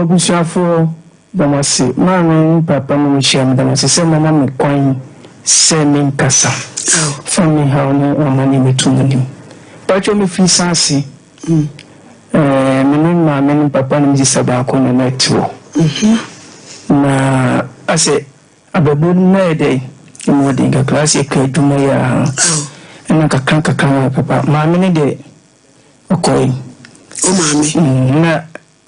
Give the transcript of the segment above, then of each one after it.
Bushafo, Damasi, Mammy, Papa, Misham, Damasi, Mamma, coin, sending Cassa. From me, how no money between him. But you may feel sassy. Many Papa, and Mrs. Sabako, and Metro. Na, I say, a baboon day, in what they classic do my and like a canker papa, mammy day. Okay. Oh, mammy, na,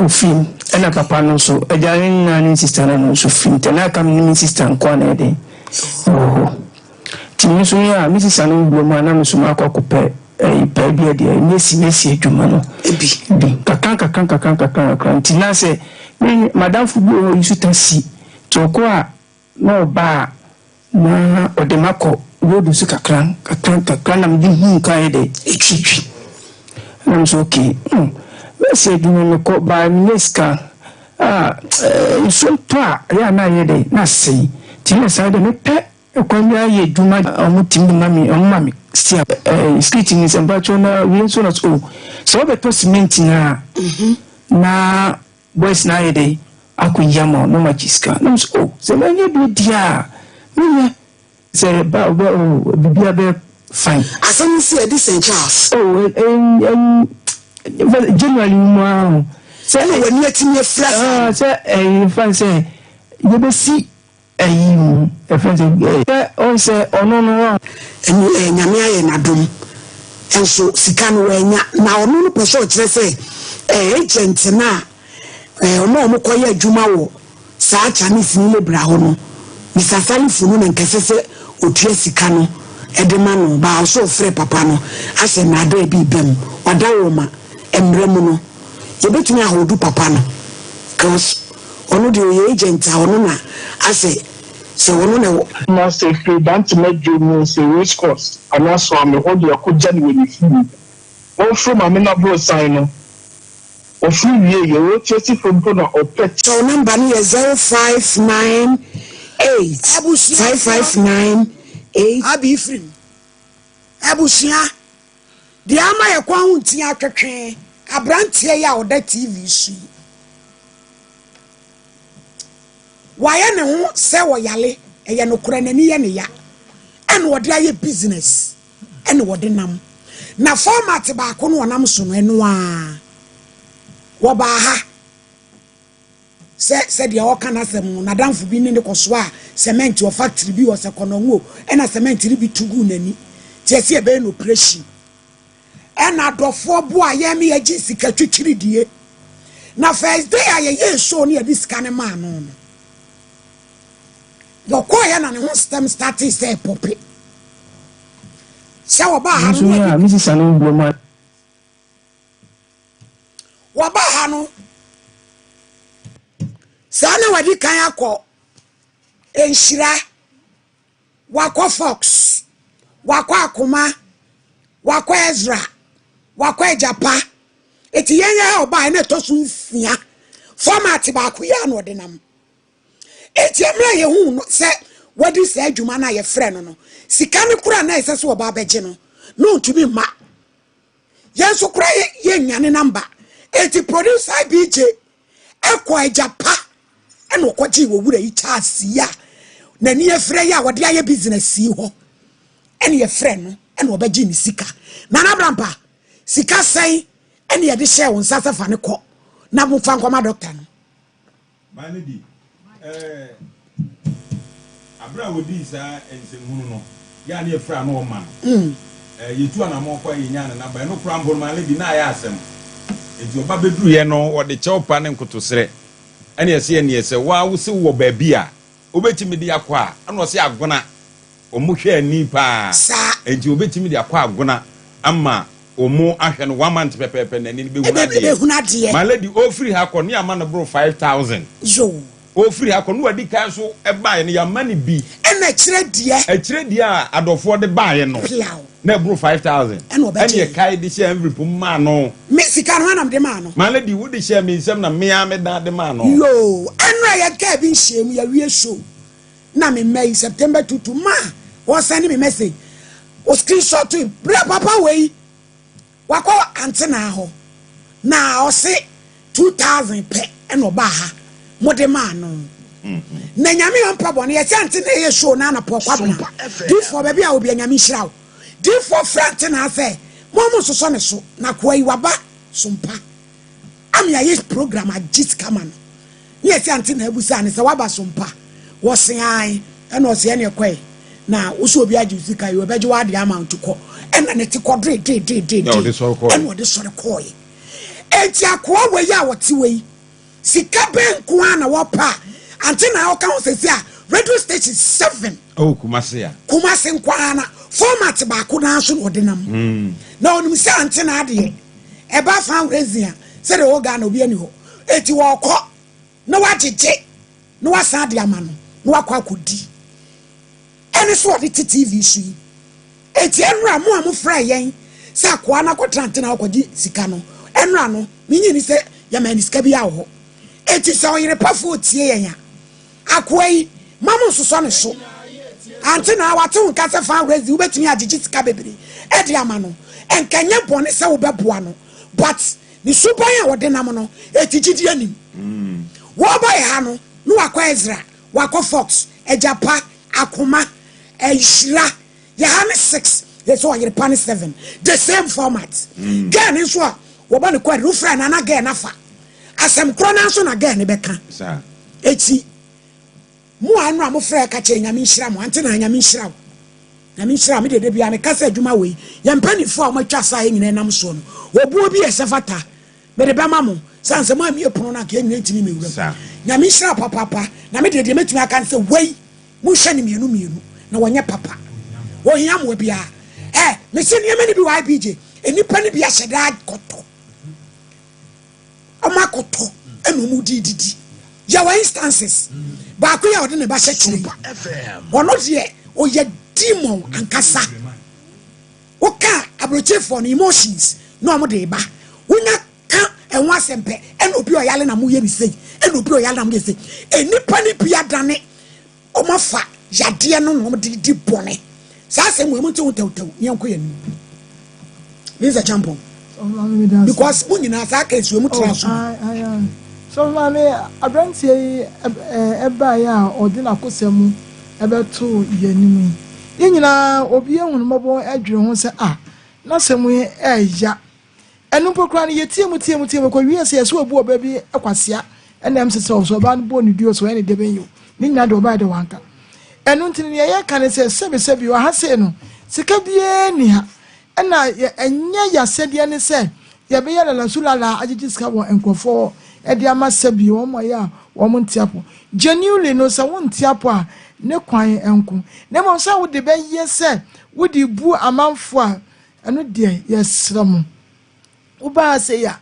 film, and a papa no so, a giant nanny sister and also film, and I come in sister and corner day. Oh, Timusuya, Mrs. Anu Blomana, Musumako, a baby, dear, Messi, Jumano, Kakanka, Tina say, Madame Fubu, you should see, to acquire no bar, na, or the Mako, road to Kakran, I'm doing Kaide, a chichi. I'm so okay. Let's say, do not call by Neska. So far, I am not say, Tina side of a pet. Kwanya ye duma omutimbu mami stia skating is about na we so not oh so be to cement na boys na ye dey akuyamo no machiska no so oh se manye do dia me say ba bibia be fine asem see this St. Charles oh generally mo say when you tinye flat say fan say you be see a friend say no and nyame aye nadom enso sika no wanya na ono no person kire say agent na ono mo koye adwuma wo saa Chinese ni lebra ho no Mr. Salifu no nkese se otua sika no edema no ba so frɛ papa no ase na da bi bem oda wo ma emre mu no yebetumi ahodu papa no cause ono de agent a ono na ase so one no say free dan to make you know say race course and also am hold your ko jani we free one from amena bro sign no o free we you chase from no or pet so number ni 0598 5598 abi free abusia di ama ye kwa hunti atwetwe abrantie ya oda TV su waya ne ho se wo yale eye no kura nani ye ne ya ene wo de aye business ene wo de nam na format ba ko no wonam so no eno a wo ba ha se de o kana sem na danfo bi ne koso a cement o factory bi o se kono ngo ena cement ri bi tugu nani tie se e be no operation ena dofo bo aye me agi sika twitwiri die na first day aye ye show ne di sika ne ma no your koya na ne ho stem starting say poppy se oba ha no Mrs. Anu Bloma oba ha no sa na wadi kan akọ enhira wakọ Fox wakọ Akoma wakọ Ezra wakọ Ejapa eti yenya oba na to so nsia format ba ko ya no de nam eti emra ye hu no se wadi se adwuma na ye frɛ no no sika ne kura na ese so oba beje no no tumi ma yenso kura ye nyane number eti producer BJ ekọ Ejapa eno kwaji wo wura yi chance ya na ni ye frɛ ya wode aye business yi ho ene ye frɛ no ene obaji ni sika na na brampa sika sai ene ye de share won sasa fa ne kɔ na bu fa nkoma doctor no manedi abra wodi sa ensehunu no ya na ye frɛ no o ma yetu ana mo kwa yenya na ba no kura mbon manedi na ya asem enti oba beduru ye no wode chewpa ne nkotosere ene yesi ene yese wa wo se wo ba bi a obetimi de yakwa ana ose agona omuhwe ani pa enti obetimi de yakwa agona ama omu ahwe no 1 month pepepe na ni be hunade maledi ofiri ha kɔ ne ama no bro 5000 yo ofiri ha kɔ no wadi kan so e bae ne ya mani bi ena kyerɛ die a adofo de bae no na bro 5000 ene ye kai de share envelope ma no me sika no anam de ma no maledi wo de share me nsem na me ya me da de ma no yo enu ya ka bi nhiem ya wie show na me May September 22 ma wo send me message o screenshot to bra papa we wakọ antenna ho na o se 2000 pe eno ba ha mode ma no na nyame yompa bone ye sante na ye show na na pokwabna difo ba bia obi nyame hyira wo difo front na say momo so ne so na kwa yi waba Sompa am ya yes program agit kama no ye sante na abusa ne se waba Sompa wo se ai eno se ne kwai na wo so obi ajusi kai we beje wade amount ko ena ne ti kodre eno de so rekoi enti akwa we ya wote we sika ben ko ana wo pa ante na o kan se a radio station 7 oh kumase nkwana format ba ko na so no de nam na onum se ante na ade e ba fa rezia se de o ga na obi ani ho eti wo kọ na wagege na wasa de ama no na wakọ akodi ene so de TV su eti enra mo amfra yen se akwa na kotrante na akodi sika no enra no minyi ni se ya mani sika bi awo eti se oyire pafo tie yen akwai mama soso ne so ante na wate nka se fa rezi ubetumi agigi sika bebre e de ama no enkanye bone se wo beboa no but ni suban ya wode nam no etijidi anim wo boy ha no no wakwa Ezra wakwa Fox ejapa akoma ehira ya ha 6 yes so yire pan 7 the same format gan nso a wo ba ne kwa rufra na na gan afa asem kro na nso na gan ne beka sa eti mu anu amofra ka che nyame nhira mo ante na nyame nhira wo nyame nhira me de bia me kasa adwuma we ye mpanifo a matwa sa nyina nam so no obuo bi esefata me de bema mo sanse mo ami epono na ka nyina ntimi me wura nyame nhira papa na me de metumi aka nse wei mu hwe ne mienu na wonye papa wo hiam we bia me se ne me bi wa BJ enipa ne bia hyeda koto amakoto enu mu dididi ya wa instances ba ko ya ode ne ba hye kire ono de o ye demon ankasa o ka abrochefo no emotions no mo de ba wonya ka enwa sempe eno obi o yale na mo ye bi sei eno obi o yale na mo ye sei enipa ne bia dane o mafa yade no no mo di bone sa se mo nti wotaw nyanko ya ni this a champion because mo nyina sa ka esu mo tra so so mame abrantie eba ya odina kosemu ebeto yanim yinyina obi ehunu mobo adwere ho se na semu eya enu pokra ne yetie ko wiase yeso obu oba bi ekwasea enem se so ba no bo ne dio so ene de benyo ni nya de oba de wanka enu ntini ye ka ne se sebi wa ha se no sika bie ni ha ena enye ya sede ne se ye be ya la sulala agigi sika wo enkofo edi amasabi wo mo ya wo mo ntiapo genuinely no se wo ntiapo a ne kwan enko ne mo sa wo de be yese wo di bu amanfo a eno de yesram wo ba se ya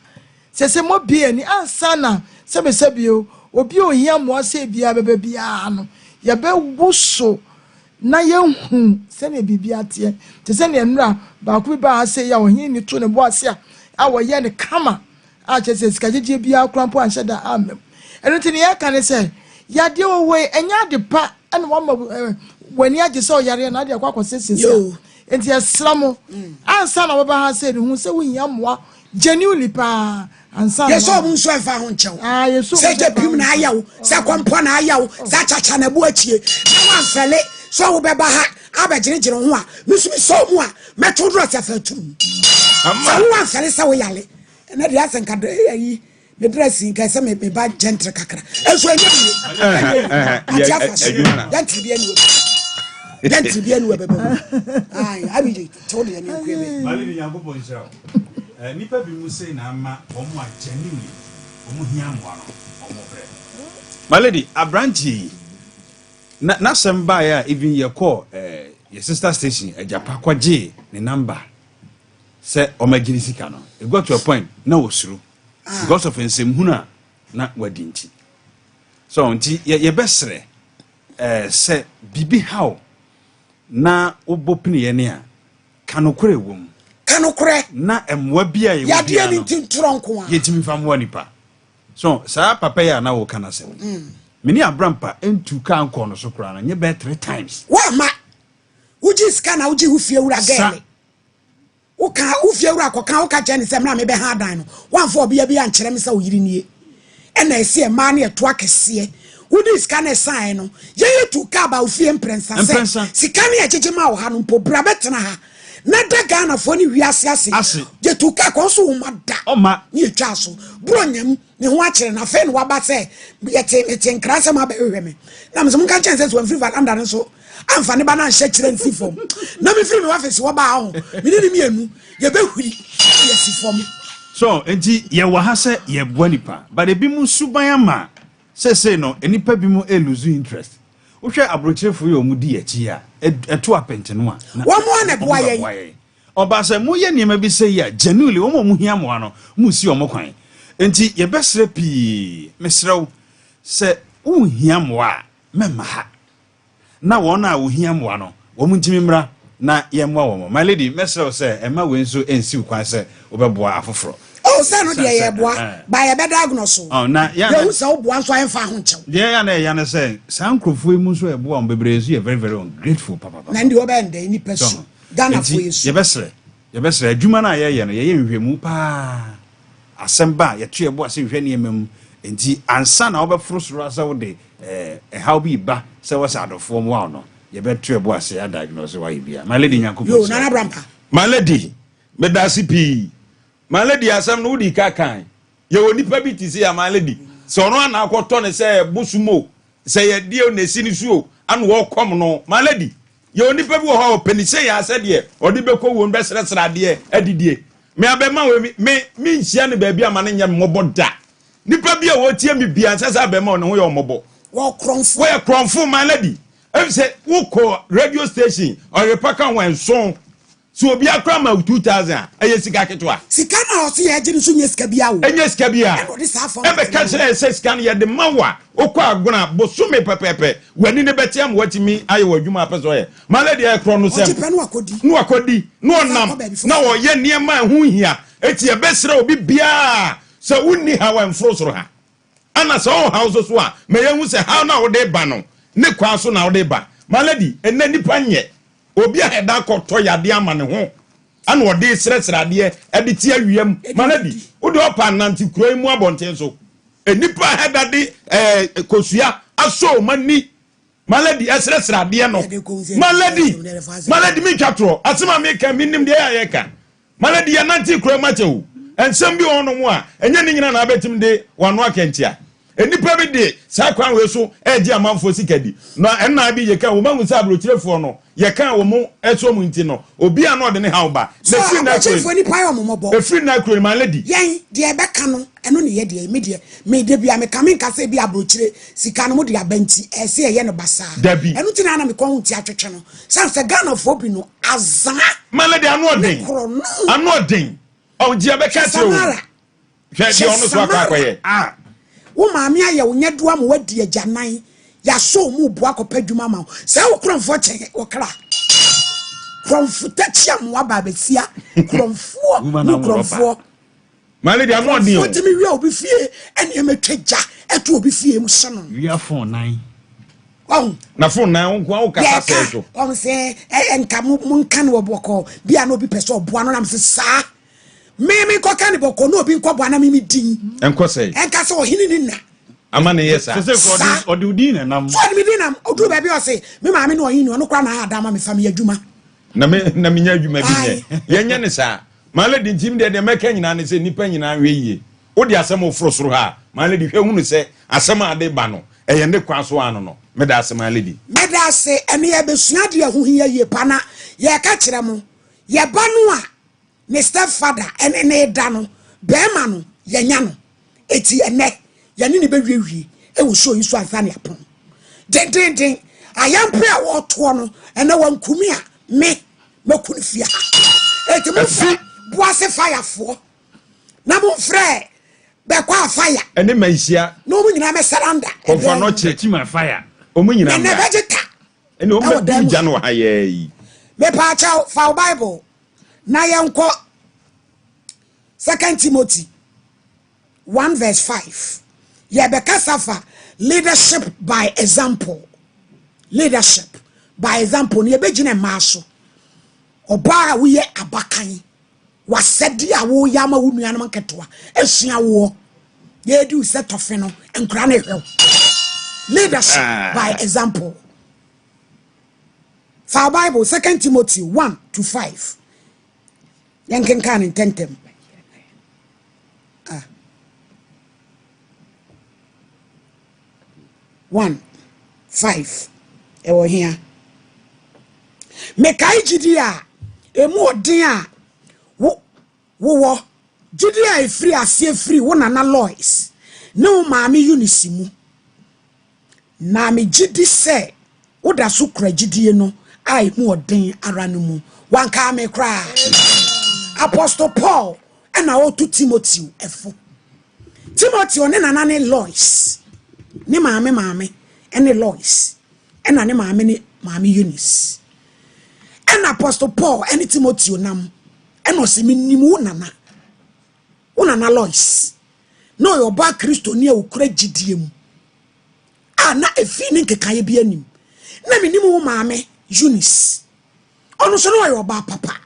se mo bie ni ansa na sebi o obi ohia mo se bia bebe bia no ye be wuso na ye hu se ne bibia te se ne nra ba ku ba se ya ohin ni to ne bo ase a wo ye ne kama a chese sikajije bia krampo anhye da amem eno ne ya kan se ya de wo we enya de pa ene wo ma wani age se o yare na de akwa sese enti esramo ansa na wo ba ha se ne hu se wo hia moa genuinely pa ansa yeso obu nso efa ho nchew yeso se je pim na ayawo se kwampo na ayawo se chacha na bu achie na wan fele so wo be ba ha abegirigire ho a misumi so mu a metodro afa turu amma wan fele se wo yale na dia senka yi me dressing ka se me ba gentle kakra eso enye bi gentle bi anu bebe abi told you any kwebe mali ni yakobon shira nipa bi mu sei na ama omo a genuinely omo hia moa no omo bre malady abranchi na samba ya even ye call your sister station ejapa kwaje ne number say omagiri sika no it got to a point na osuru because of ensemhuna na wadinti so nti ye besre say bibi how na obopini ye ne a kanokore wom kanokore na emwa bia ye ya de ni tintronko a yetimi famwa nipa so sa papa ya na wo kana sem mini abrampa entu ka anko no so kra na nye be 3 times wa ma uji scan na uji hufie wura gele uka hufie wura ko kan uka jeni sem na me be ha dan no wan fo bia bia nkyere me sa oyiri nie ena esi e ma na eto akese wudi sika na sign no ye to ka ba ofie mprensa se sika na ejeje ma wo ha no mpo bra betena ha na da Ghana fo ni wiase ase je to ka ko so ma da oma ni etwa so bro nyam ne ho akere na fe no wa ba se yete nkrasa ma ba hwehwe me na me so nka chance so free valanda no so amfa ne ba na hye kire nsi fom na me free me wa fesi wo ba ho me ni mienu ye be huri ye si fom so enti ye wa ha se ye boa nipa but ebi mu suban ama say no enipa bi mu lose interest wohwe abrochirefo ye omudi achi a eto apente no a wo mo na boa ye oba se mu ye niema bi say ya genuinely wo mo hia mo ano mu si omo kwan enti ye besre pi mesrew se wo hia mo a mema ha na wona wo hia mo ano wo mu ntimi mra na ye mo wo my lady mesrew se ema we nso ensi kwan se obeboa afoforo oh say no de ye boa ba ye be diagnose oh na ya you say oboa nso ayemfa ho nchew de ya na say sankrofo mu nso eboa on bebre so ye very very ungrateful papa na ndi obende ni pesu Ghana for yesu ye besre adwuma na ye no ye nhwemu pa asemba ye to eboa se hwe ne emem enti ansa na obeforo soro asa wo de how be ba se was adofo mu no ye beto eboa se ya diagnose wa bia my lady nyankopon yo nana brampa my lady me da CP my lady asam no di kakan ye woni pa bi ti se ya my lady so no na akoto ne se bosumo se ye die o nesi ni suo anu wo kom no my lady ye woni pa bi wo ha openise ya ase de odi beko wo nbe sresra de adidie me abema we me nhia ne ba bi amane nya mmobo da nipa bi a wo tie mi bia sasa abema no ho ye omobo wo kronfo my lady if say wo call radio station or repaka wan so so obi akra ma 2000 eye sika ketwa sika na o se ye gine so nye sika bia wo enye sika bia e be ka kire se sika na ye de mawa okọ aguna bosume pepepe wani ne betiam watimi aye wadwuma apeso ye my lady e kro no sem no akodi no nam na wo ye niema hu hia eti e besere obi bia se wonni ha wan frosoro ha ana so house so a me ye hu se how na wo de ba no ne kwa so na wo de ba my lady enne nipa nye obi a heda koto yade ama ne ho ana wo de sresrade e de tie awiem my lady wo de opa nanti kuro mu abonten so enipa heda de kosua aso mani my lady sresrade no my lady mi twatro asema mi kan minim de ayeka my lady ya nanti kuro ma chewu ensem bi ono mu a enye ni nyina na abetim de wano akentia enipa bi de sa kwan we so eji amanfo sikadi na enna bi ye kan wo mahu sa abrochirefo no ye kan wo mu eso mu nti no obi a no de ne hawba na free na kro ni pa yo momobo e free na kro my lady yen de e beka no eno ne ye de me de bia me kamen kase bi abrochire sika no mo de abanti e se ye no basa eno ti na na me kon hu ti atwetwe no san se Ghana fo bi no azan my lady anu odin o je beka ti o hwe di onu so akwaye wo maami aye wo nyadua mo wadi agyanan ya so mu bu akopadwuma ma se wo kronfo che wo kra kronfo tachia mo aba besia kronfo my lady am odin o ti mi wi obi fie ene emetwaja eto obi fie mu so no wi afon 9 na phone na wo ka sa so on se enka mo nka no boko bia no obi pese oboa no na me sa me ko kan boko no obi nko boa na me din enko sei enka so hini ni na amane yesa se for odi udin na nam for me din nam odu ba bi o se me ma me no yin no kra na ada ma me fam adwuma na me nya adwuma bi ne ye nya ne sa maladi ntim de meka nyina ne se nipa nyina hwe yie odi asem ofrosoro ha maladi hwe hunu se asem ade ba no eye ne kwa so ano no me da asem maladi me da se ene ye besua de ho hia yie pana ye ka kire mo ye ba no a ne stepfather ene ne da no be ma no ye nya no eti ene ye ne be hwewie e wo so yiso ansa ne apon den ayampe a wo to no ene wankumi a me makunu fia eti mo fi boase fire fo na mo frɛ be kwa fire ene manhia no mo nyina me saranda konfa no chechi ma fire o mo nyina ene vegeta ene o me bija no ha ye me pa cha fa Bible na yenko 2 Timothy 1:5 ye be kasafa leadership by example ne be gine maaso oba wo ye abakan wasedi a wo ya ma wo nuanom nketoa esua wo ye do set of no nkra na hwe leadership by example. For Bible 2 Timothy 1-5 yanken kan intentem 1:5 ewo here mekai gidi a emu odin a wo gidi a free asie free wo nana Lois ne wo maami unisimu na me gidi se wo da so kura gidi no ai mu odin ara no mu wanka me kra Apostle Paul and I to Timothy efo Timothy one nana ne Lois ne maame ene Lois ena ne maame Eunice and Apostle Paul and Timothy nam eno se minimu nana Lois no your ba Kristo ne okura gidiem na efi ne nkekaye bi anim na minimu maame Eunice ono so no your ba papa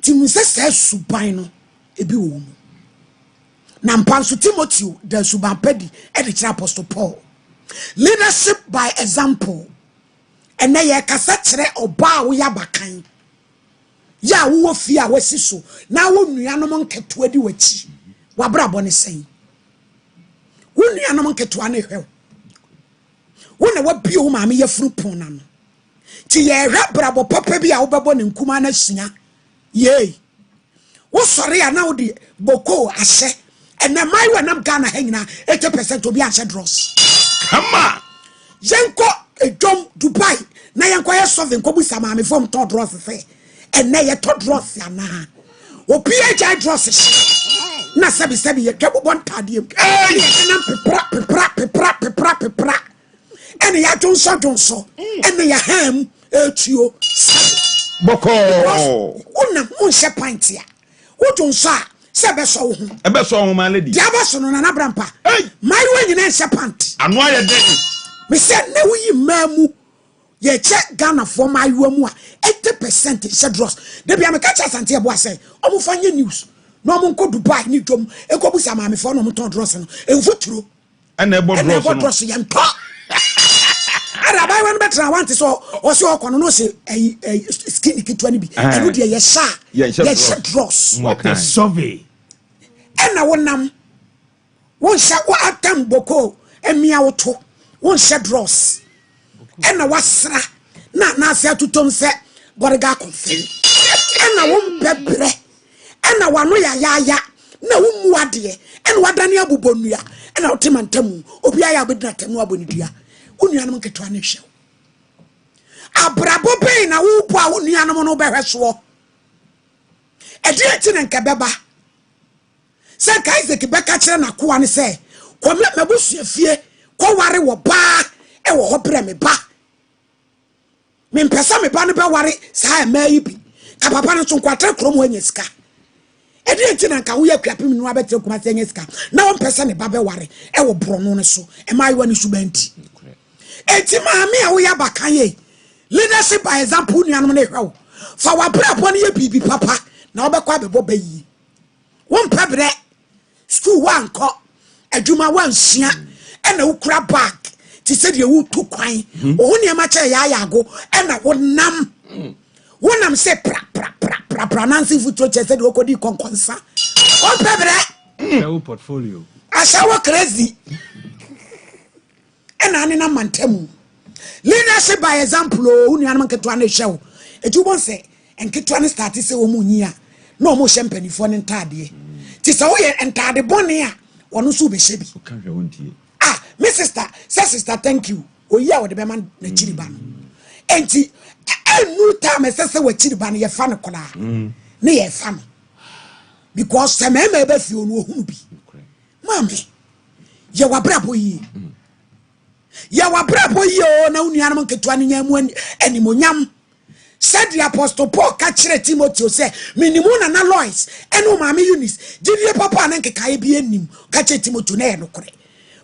ti mu se suban no ebi wo mu na mpanso Timothy da suban pedi e de Apostle Paul leadership by example and na ye kasa kire oba wo ya bakan ya wo fi a wasi so na wo nuanom nketo adi wachi wabrabo ne sen wo nuanom nketo ane hwe wo na wabi wo maame ye furu pon na no ti ye hwe brabo papa bi a wo bebo ne nkuma na sua ye wo sori ya na wo di boko ahye ene mai wa nam Ghana hanyina 80% obi ahye dross Kama yenko edom Dubai na yenko ye solve nko bu samame from to dross fe ene ye to dross ya na o PHI dross na sebi ye kebu bon tadiem pepra ene ya jonso ene ya ham etuo boko una mun she pint ya wo jonso a sebe so wo hu ebe so ho ma lady dia ba so no na brampa mai wo nyina she pant anu aye den me se na wo yi mamu ye che Ghana for my mu a 80% she dross de bia me ka cha sante ebo ase omo fanye news no omo nko Dubai ni dom ekobu sa ma me fo no mo ton dross no enfuturo ana ebo dross ye nto ara bai wan betra want so o se okono no se skin kitwa ni bi enu de ye sha ye sha dross the survey ena wonam won sha wo atam boko emia woto won sha dross ena wasra na se atutom se borega konfin ena won bebre ena wano ya na wo mu ade ena wadane abobonua ena wotemantam obi aya abedina tanu abonidua unuanom ketwa ne hwe abrabo be na wo bo a unuanom no behwe so edi eti ne nkabeba se Isaac beka kire na koa ne se ko mabusua fie ko ware wo ba e wo ho pre me ba me mpesa me ba ne be ware sa ma yi bi ka papa ne so kwatra krom anya sika edi eti na nka wo ya kwapem no abetre kuma se anya sika na wo mpesa ne ba be ware e wo brono ne so e mai wa ne subanti eti maame a wo ya bakan ye leadership by example nuanom ne hwew fa wa brabo ne ye bibi papa na obekwa bebo bayi won pebre school wan ko adwuma wan sua e na ukura bag ti se de wu tu kwan o ne ma che ya yago e na wonam se pra nansi futuro che se de okodi konkonsa won pebre no portfolio asawo crazy ena ne na mantamu leadership by example o nuanom ketwa na hwew edwubon se enketwa ne start se wo mu nyia na o mo hempanifo ne ntade ti se wo ye ntade bone a wono so be hyebi o ka hwe wontie my sister thank you oyi a wo de be man na chiriba no enti enu time se wo chiriba no ye fa ne kola ne ye fa no because se mema be fi onu ohunu bi mami ye wabrabo yi ya wabrabo yi o na unuanom ketwa ne nyamu animonyam said the Apostle Paul kachire Timothy say minimu na Lois eno maame Eunice gidie papa na nkekaye bi anim kachire Timothy na ye nokore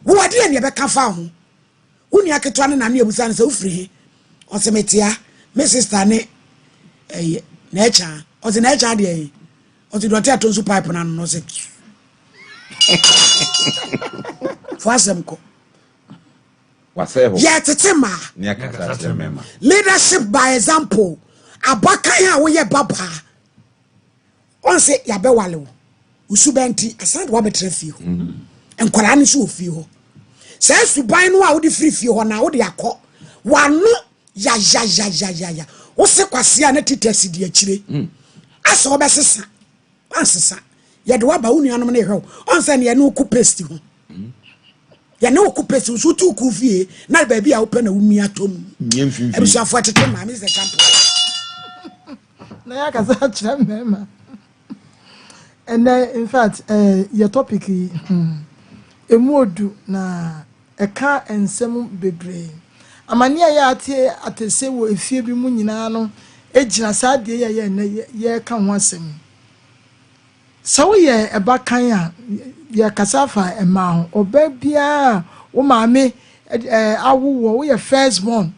wo ade ne be ka fa ho unia ketwa ne na ebusa ne se ofiri o se metia my sister ne na echa o se na echa de o se dote atonsu pipe na no se Fazemko. Yeah, Tetema. Leadership by example. Abakaya we baba. On say Yabewalo. Usubenti, aside what betre feel. And Korani so feel. Says to buy no out the free feel on now, they are caught. One ya. What's the question? It tested the chile. I saw Bessa. Answer. Yet what about Union on the hill? On San Yano Cupesti. Ya no kupesi usutu kuvie na baby a open a umi atom e so afo tete ma Mr. Campo na ya ka sa chira mema and in fact your topic emuodu na eka ensem bebre amani ya atese wo efie bi mu nyina no ejina saade ye ka ho asem so ye eba kan a ya kasafa ema ho oba bia wo maame awo wo ye first born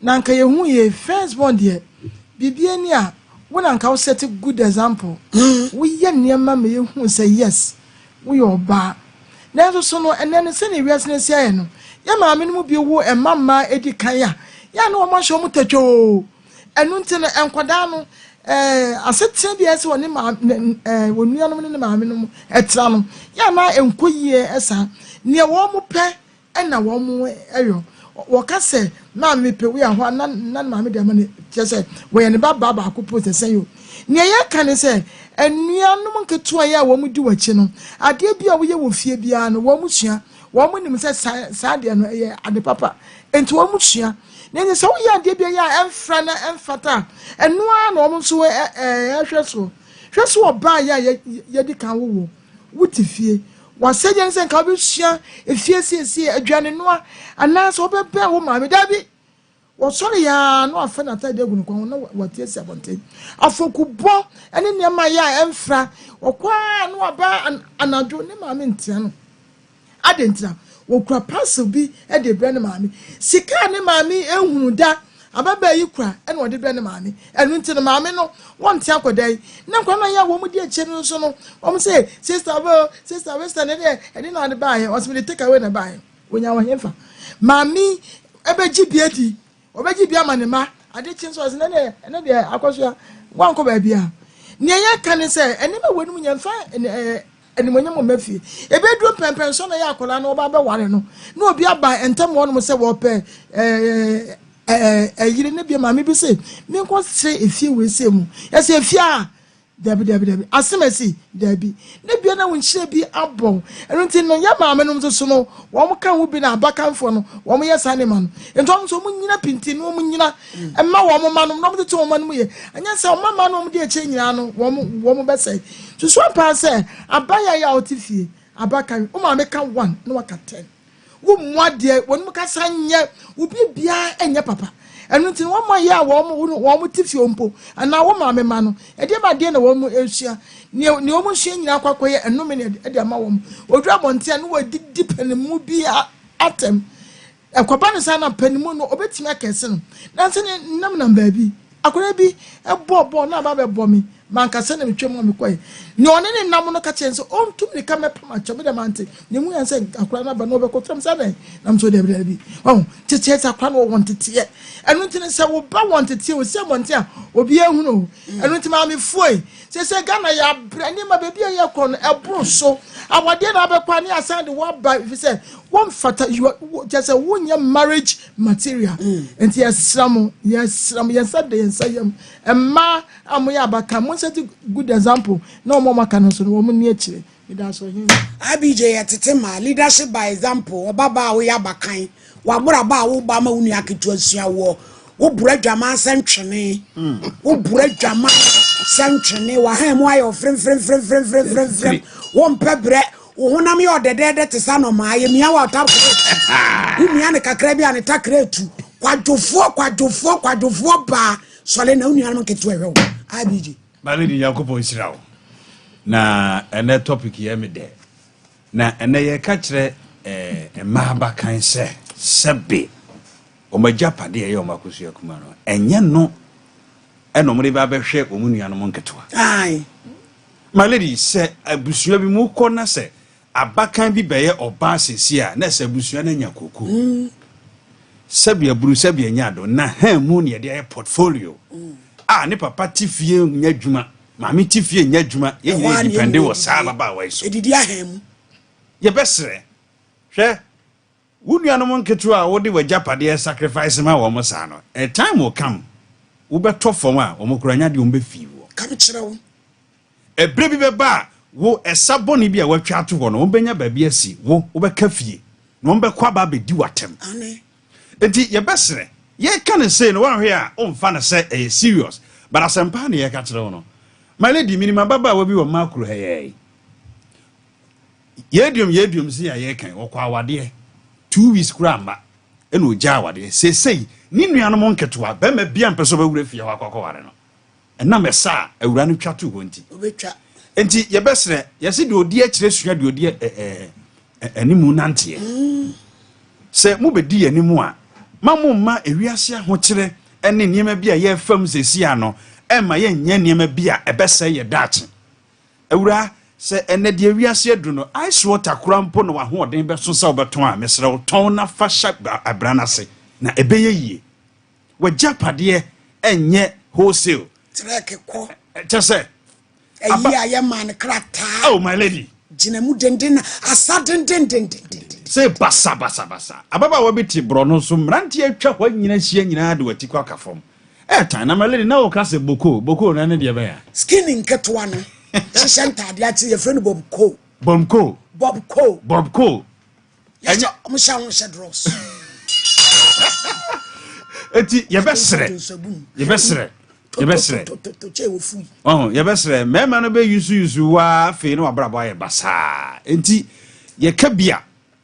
nanka ye hu ye first born de bibie ni a wo nanka wo set good example wo ye niam me ye hu say yes wo ye oba na so no enen se ne wiase ne sia ye no ya maame no mu bi wo emama edi kan ya no mo hwo mo tatwo enu nti no enkwada no asetia bi ese woni ma wonua no ne maame no etra no ya na enkoyie esa ne wo mo pe na wo mo eyo wo ka se na me pe we ahwa na maame de ma ne kese wo ye ne baba ko post se yo ne ye ka ne se enua no nketo ya wo mo di wachi no ade bi a wo ye wo fie bia no wo mo sua wo mo nim se sa de no ye ade papa enti wo mo sua nenye so ya de bia ya emfra na emfata enu a na omo so hweso oba ya di kan wo wutifie waseje nse nka bi sua efie siesie adwane noa ana so obebe wo maame da bi wo sori ya no afa na ta de gun kwa na watie si abonte afokubo ene ne ma ya emfra okwa no aba anadwo ne maame ntia no adentra wokura parcel bi e de bre ne maame sika ne maame ehunu da ababa yi kura e na ode bre ne maame enu nti ne maame no wonte akodai na kwa na ya wo mu de eche no so no wo say sister ne de ene na ade bae o se take away na bae onya wo hemfa maame ebeji biedi obeji bia manema ade chin so ne de akoso wanko ba bia ne ya kan se ene ma wonu nyamfa eni monye mo mafie ebedru pempen so na ya akola na oba be ware no na obi aba entem wo no se wo pe yire ne bia maame bi se me nko se efie we se mu ya se efie a dabi asemasi dabi ne bia na wonhire bi abon eno nti no ya maame no so no wo mo kan wo bi na abakanfo no wo mo yesa ne ma no ento mo so mo nyina pinti no mo nyina emma wo mo ma no no mo tete wo ma no mo ye anya se wo ma no mo de eche nyina no wo mo be say to so pa say abaya ya otifie abakan wo maame kan 1 no waka 10 wo muade wo mo ka sanye wo bia enye papa enu nti wo mo ya wo mo tifie ompo ana wo maame ma no e de ba de na wo mo esua ne wo mo hye nyina kwakoye enu me ne de ama wo mo odru abonte no wa didi panimu bi atem ekoba ne sana panimu no obetimi akese no na nse ne nam na baabi akora bi ebo na ba be bo mi manka se na metwem mo mekoy ne one ne nam no ka chenso on tum ne ka mepama chobe de mante ne mu yanse akora na ba no be kotram sa den nam so de bi oh tete akora no won tete enu ntine se wo ba won tete wo se monte a obi ehunu enu ntima me foi se Ghana ya brani ma bebi ya kon ebro so awade na be kwa ne asan de wo ba if say one fata you just a one year marriage material enti yesram yesade yensayam emma amoya abaka mo set good example na omo maka no so no mo ni akire that's all him abj yetete ma leadership by example obaba wo ya bakan wa bura ba wo ba ma unu aketu asua wo bura dwama sentwene wo bura dwama sentwene wa ha mo ayo frem wo mpebre wo honam yo dedede te sa no ma ye mia wa ta mia ne kakra bia ne takra tu kwadofo ba sole na unu anam ketu ewe abj baledi yakobo israel na ene topic ye me de na ene ye ka kire ma ba kan se sebe o ma japade ye o ma kosu akuma no enye no eno mo de ba be hwe o mu nuanom nketewa ai maledi se abusua bi mu ko na se abakan bi beye oba sesi a na sabusua na nya koku sabia buru sabia nya do na hamu ne de portfolio ne papa tifie nya dwuma maame tifie nya dwuma ye nyina depende wo sa baba wai so edidi aham ye besre hwe wunuanom nketu a wo de wajapade sacrifice ma wo mo sa no a time will come wo beto fom a wo mokuranya de wo be fiwo kam kire wo ebre bi beba wo esaboni bi a watwa to ho no wo benya ba bi asi wo be ka fie no wo be kwa ba be di watem ane enti ye besre ye kan say no wan hwe a o mfa na say e serious but asempa ne ye ka kire wo no my lady minimum baba wo bi wo makro heye yedium si ya ye kan wo kwa wade 2 weeks grandma eno ja wade sei ni nuanom nketoa ba ma bia mpeso ba wura fie wakoko ware no ena mesa awura no twa to ho nti obetwa enti ye besre ye se de odi akire sua de odi animu nante se mu bedi animu a mamma ewiase ahokire ene niema bia ye fam sesi ano ema ye nya niema bia ebese ye dachi awura se ene de wiase adu no ice water krampo no ho oden be so sa obeton a mesre ton na fa sha abrana se na ebeye yie wa japade enye wholesale trek ko chese ayi aye man krata oh my lady jina mu denden asa denden se basa ababa wa biti bro no so mranti atwa hwa nyina hia nyina de wati kwa kafom tan na my lady na wo kase boko na ne de be ya skinning ketwa no Shishantadi ati ye friend Bob Co. Yes, Musha Shadros. Eti ye besre. Oh, ye besre. Me ma no be yusu wa fe no abrabo aye basa. Enti ye kabia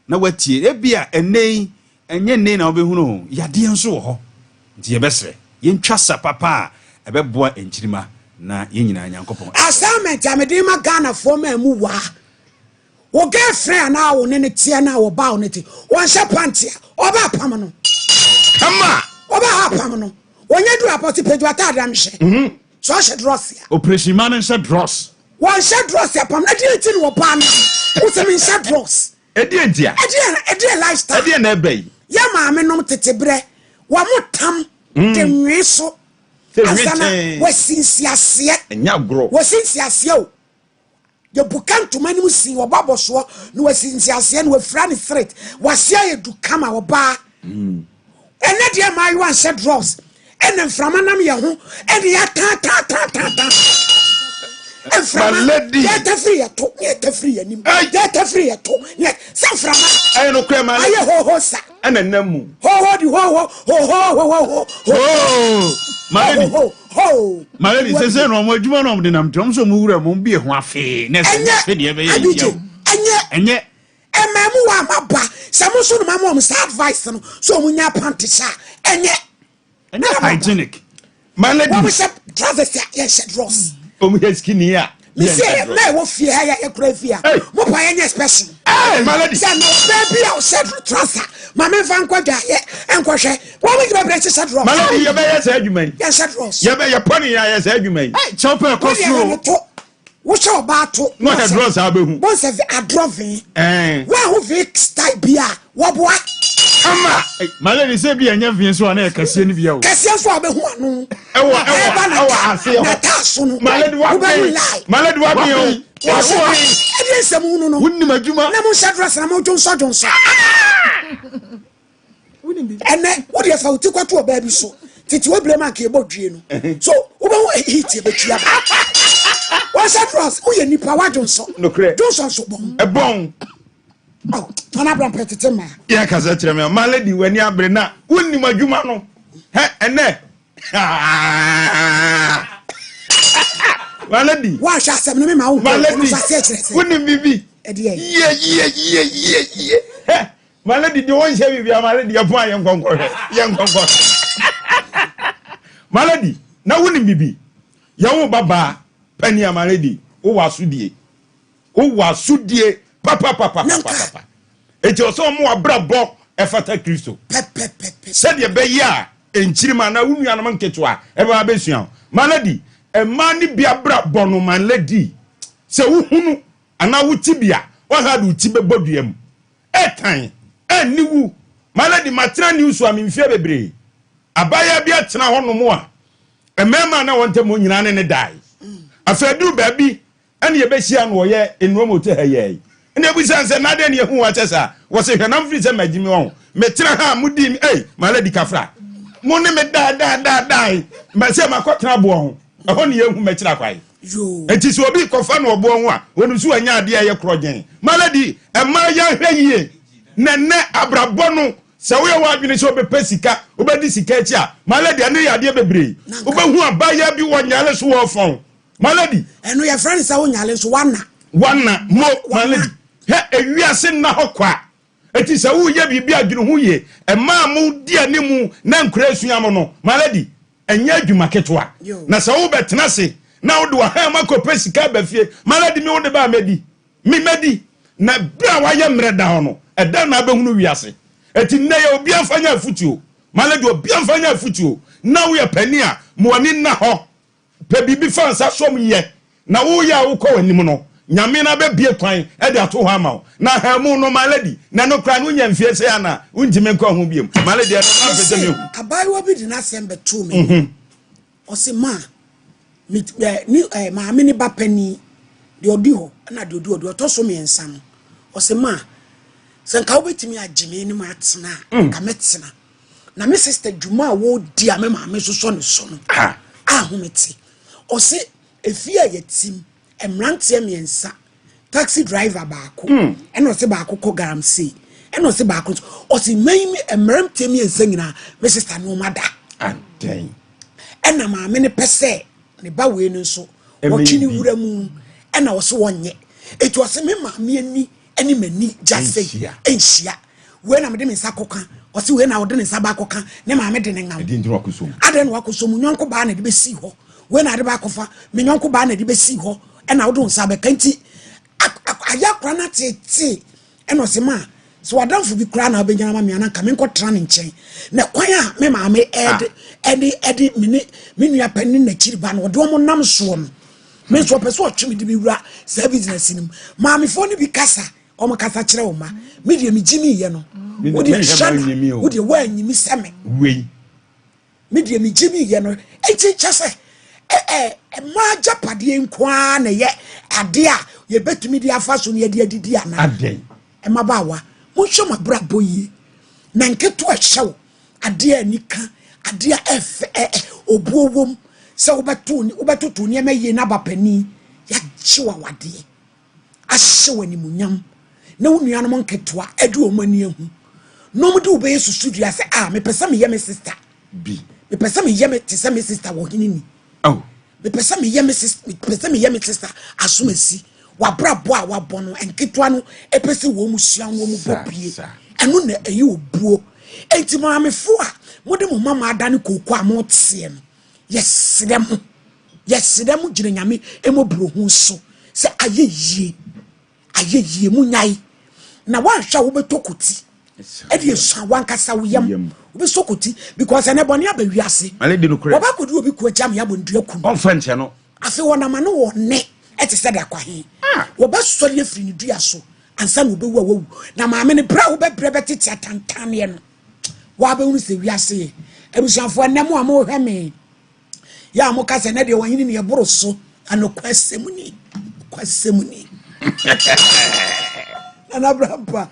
na watie ebia enei enye nei na obehunu yade enso wo ho. Enti ye besre. Ye ntwasa papa ebeboa enchirima na yenyina nyankopon assignment amedima Ghana for me mu wa wo girlfriend na wo ne tie na wo ba wo ne ti won hye pantia oba pam no kama oba ha pam no wonye du apoti peju atade am hye so hye dross ya operation man hye dross won hye dross ya pam na di ti no pa na wo se min hye dross edi entia edi lifestyle edi na ebe ya ma me nom tetebre wo motam de nwi so asana wasinsiase enya gro wasinsiase o de bukan to mani musi wo baboso no wasinsiase no wafra ne threat wasia ye du kama wo ba ene de ma you wan set drops ene mframa nam ye ho ene ya ta lady data free ya to data free ya nim data free ya to ne sa frama aye no kwa ma aye ho sa ene namu ho di ho Malady says no mo adwuma no de nam tom so mu wura mo bi ho afi na se de be ye enye emamu wa maba samuso no mama sa advice no so mu nya panty sha enye hygienic Malady wo se trousers ya shed ross omu skinny ya me say na wo fie ha ya kura fie mo pa ya special Malady say no baby I shed trouser mama van kwada ye enkohwe wo me give break shed ross Malady ye be ya say adwuma ya shed ross ye be ye pony ya say adwuma chopper costume wo show ba to no the dross abehu bo se adrovin wa ho fix style bia wo boa ama Malady say bia nya vin so na kase ni bia o kase so abehu anu ewa ase na taso no Malady wa bi edi nsemu no no wunni madwuma na mo shadras na mo jonso ene wo de fa uti kwato oba bi so titi wo blema ka ebodwie no so wo ba wo hit e betua ba wo shadras wo ye nipa wa jonso jonso so bom e bon oh tona bram petete ma ya kaza kire me Malady wani abre na wunni madwuma no ene Malady wa sha asem no me ma wo Malady wunni bibi edi ye Malady de won she bibi Malady ya pon yenkonkon Malady na wunni bibi ya wo baba pani Malady wo wasudie papa eti oso mo abrabo efata Kristo said ye be ya enchirima na wunu anam nketua e ba besua Malady e ma ni bia brabo no Malady se wo hunu ana wo tibia had uti be boduam etan aniwu maladi matra news wa memfia bebre abaya bia tena hono mo a emema na wonte mo nyina ne dai afadu baabi ene ye behia no ye enromo te haye ene ebusan se na de ne hu wa chesa wo se hwanam firi se magimi won metra ha mudi maladi kafra mo ne me da ma se makotena bo ho ho ne ye hu mekira kwai yo enti so obi kofa no obo ho a wonu su anya ade ye krogen maladi ema ya hweyie nene abrabo no se wo ye wa adwene so be pesika obedi sika echi a maladi ane ya de bebre obehu abaya bi wonyale so wo fon maladi eno ye friend se wonyale so wana mo maladi he ewiase na hokwa eti se wo ye bibia adwene hu ye ema mu di animu na nkura esuam no maladi enya adwuma ketwa na se wo betena se na wo de wa ha makọ pesika ba fie maladi mi wo de ba medi na bra wa ye mre da hono eda na abehunu wiase eti nne ye obi amfanya afutuo maladi obi amfanya afutuo na wo ye pani a mo ani na ho pe bibi fansa som ye na wo ya wo kọ anim no nyame na be bie kwan e de ato ho ama na ha mu no maladi na no kra no nya mfie se ana untime nkọ ho biem maladi na pese me abai wo bi di na sembe to me o se ma ni ma me ni ba pani de odi ho na de odi to so me ensa no o se ma senka obetimi agime ni ma atena ka metena na me sister Juma wo di a me ma me so ne so no ho meti o se efia yetim emrantie me ensa taxi driver baako eno se baako ko garamse eno se baako o se maimi emrantie me ensa nyina me sister no mada adan ena ma me ne pese ne ba we no so wo twini wura mu ena wo so wonye etu o se me ma me ani mani jase enhia we na me de me nsa koka o se we na wo de ne nsa ba koka ne ma me de ne ngam ade no wakosom nyonko ba na de besi ho we na de ba kofa me nyonko ba na de besi ho ena wo do nsa be kanti ayakra na tete ena o se ma so wadamfo bi kra na obenyana ma me anaka me nkotra ne nchen na kwan a me ma me edi me nua pani na chiriba no de mo nam so no me so pese o twemi de bi wura sa business nim ma me fo ni bi kasa o mo kasa kire o ma me de me jimi ye no wo de shana wo de wa anyimi seme wei me de me jimi ye no echi chase ma japade nkwa na ye ade a ye betumi de afa so ne ye de adidi ana ade ma bawa mo hwe ma brabo yi na nketo a hyew ade anika ade a obuowom se wobeto ne ma yi na bapani ya chiwa wade a hyew ni munyam na wonua no nketo a edu omani ehu no mo de obe susudua se me pesa me ye me sister bi me pesa me ye me tisa me sister wo hinini me pesa me ye me sister asumasi wabrabo a wabono enketwa no epese wo musua wo mu bopie eno na eyi obuo enti ma amefo a mode mo mama adane kokko a mo tie no yesedem gire nyame emobro hu so se ayeyie munyai na wanhwa wo betokoti edi esu wankasa wo yam wo besokoti because ene bone abawiase obakodu obi ko jam ya bondua ku on frenche no afi wona ma no wo ne eti se da kwahe wo ba sori afiri ni dua so ansa no bewu awu na ma me ne bra wo be betiti atantane no wa be hunu se wiase ebusanfo nemu amo hwe me ya mo kase na de wanyini ne boro so anokwasem ni ana brapa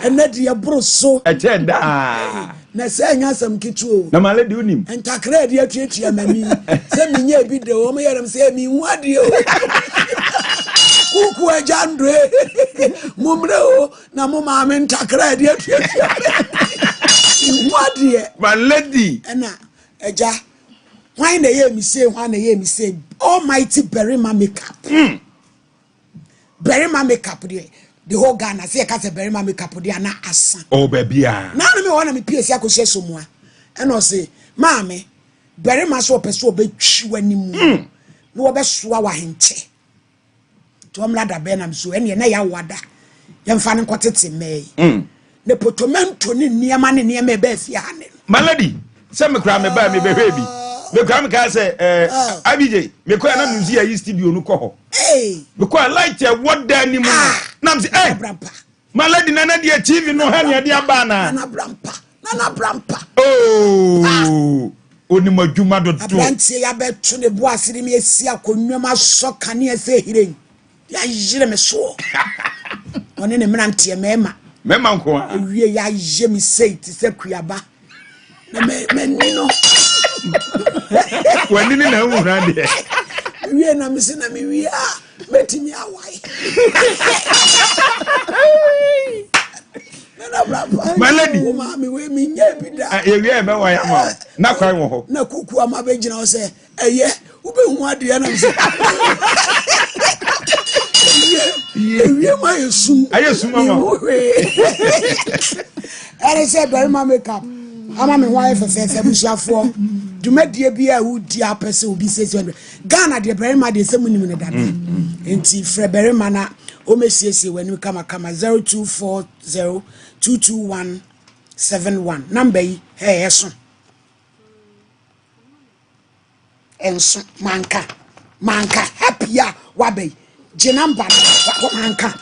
ena de boro so etenda na se nya sam kitu na male de unim entakra de atuatua mani se minye bi de o me yeram se mi hu ade o kuku ajandre mumre o na mo ma me entakra de atuatua hu ade maledi ena eja why na ye mi say almighty berima makeup berima makeup the whole Ghana say ka say berima makeup dey na asa bia na me wona me PS akohye somua ena o say maame berima so pese obetwi wanimu na obesoa wa henche to omlada benam so ene na ya wada ye mfa ne nkotete mei ne potomento ne niema e be fia ne maladi se me kra me ba me behwe bi me kwa me ka say abj me kwa na nuzi ya studio no ko ho me kwa light ya woda ni mu na me say my lady nana dia TV no ha ne dia ba na nana brampa oni madwuma do to abrantie ya betu ne bo asiri me esi akonwama so kane ese hiren ya yire me so oni ne mrantie mema nko a wie ya je me sei ti se kuaba na me nino wani ni na hu na de wie na me se na me wie a betimi awai my lady mama we mi nya bi da e wie me wa ya ma na kwan wo ho na kuku ama be gina o se eye ube hu ade na me se wie ma yesum mama are se bari ma makeup ama me wa fe busiafo dumadie bia wo di apese obi 600 Ghana de bari ma de semu nim ne dada enti fre bari ma na o mesiesie wani kama 0240222171 number yi eso enso manka happy ya wabe je number manka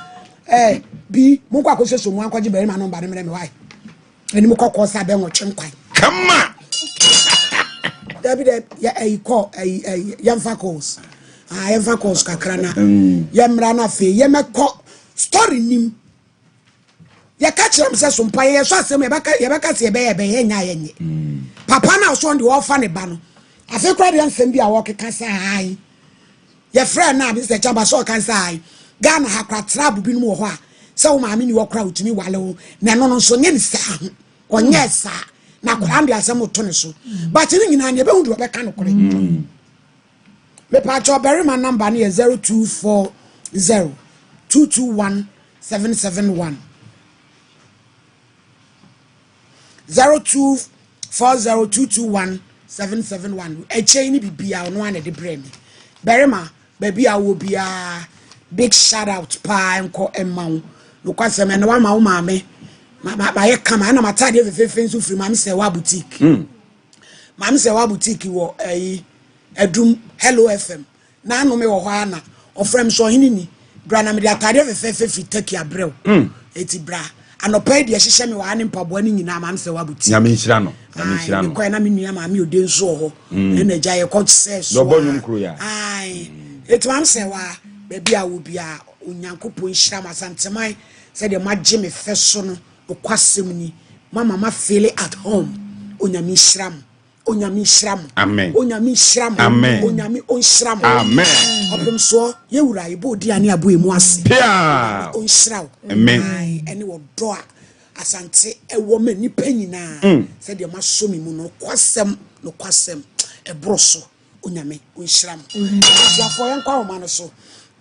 bi mo kwa kwese so mo akwaje bari ma number me why eni mo kokko sa be nwotwe nkwan kama David ya call yamfa calls yamfa calls kakrana yamra na fe yemekọ story nim ya ka kire mse so mpa ye so asem ye baka se be ye nya ye papa na so ndi wo fa ne ba no afi kra de nsem bi a wo keka sa ai ye friend na bi se chamba so kan sa ai Ghana ha kra trab bi no wo ho a se wo maami ni wo kra utumi wale wo na no no so nye ni sa onye sa na kra ndi asem to ne so but ni nyina ne be hu do be ka no kore me pa cho beri man number ni 0240221771 0240221771 eche ni bibia ono ane de bremi berima baby a wo bia big shout out pa enko emma no kwase me no wa ma wo maame ma ye kama na matade fefefe nso firi maame se wa boutique maame se wa boutique wo Edum Hello FM na no me wo ho ana ofrem so hini ni bra na me de atade fefefe fi take abrel eti bra anopa de hihye me wa ne mpaboa ni nyina maame se wa boutique nyame nhira no ko na me nua maame ode nso ho na ja ye coach say so do bonum kro ya ai eti maame se wa baby a wo bia onyankopon nhira masanteman se de magye me feso no okwasem ni mama feel at home onyame nhira onyami shram amen onyami shram amen onyami on shram amen opem so ye wura ibo di ani abo emu ase pia on shram amen eni wo do asante ewo ma nipa nyina se de ma so mi mu no kwasem ebroso onyami on shram ya for yan kwa o ma no so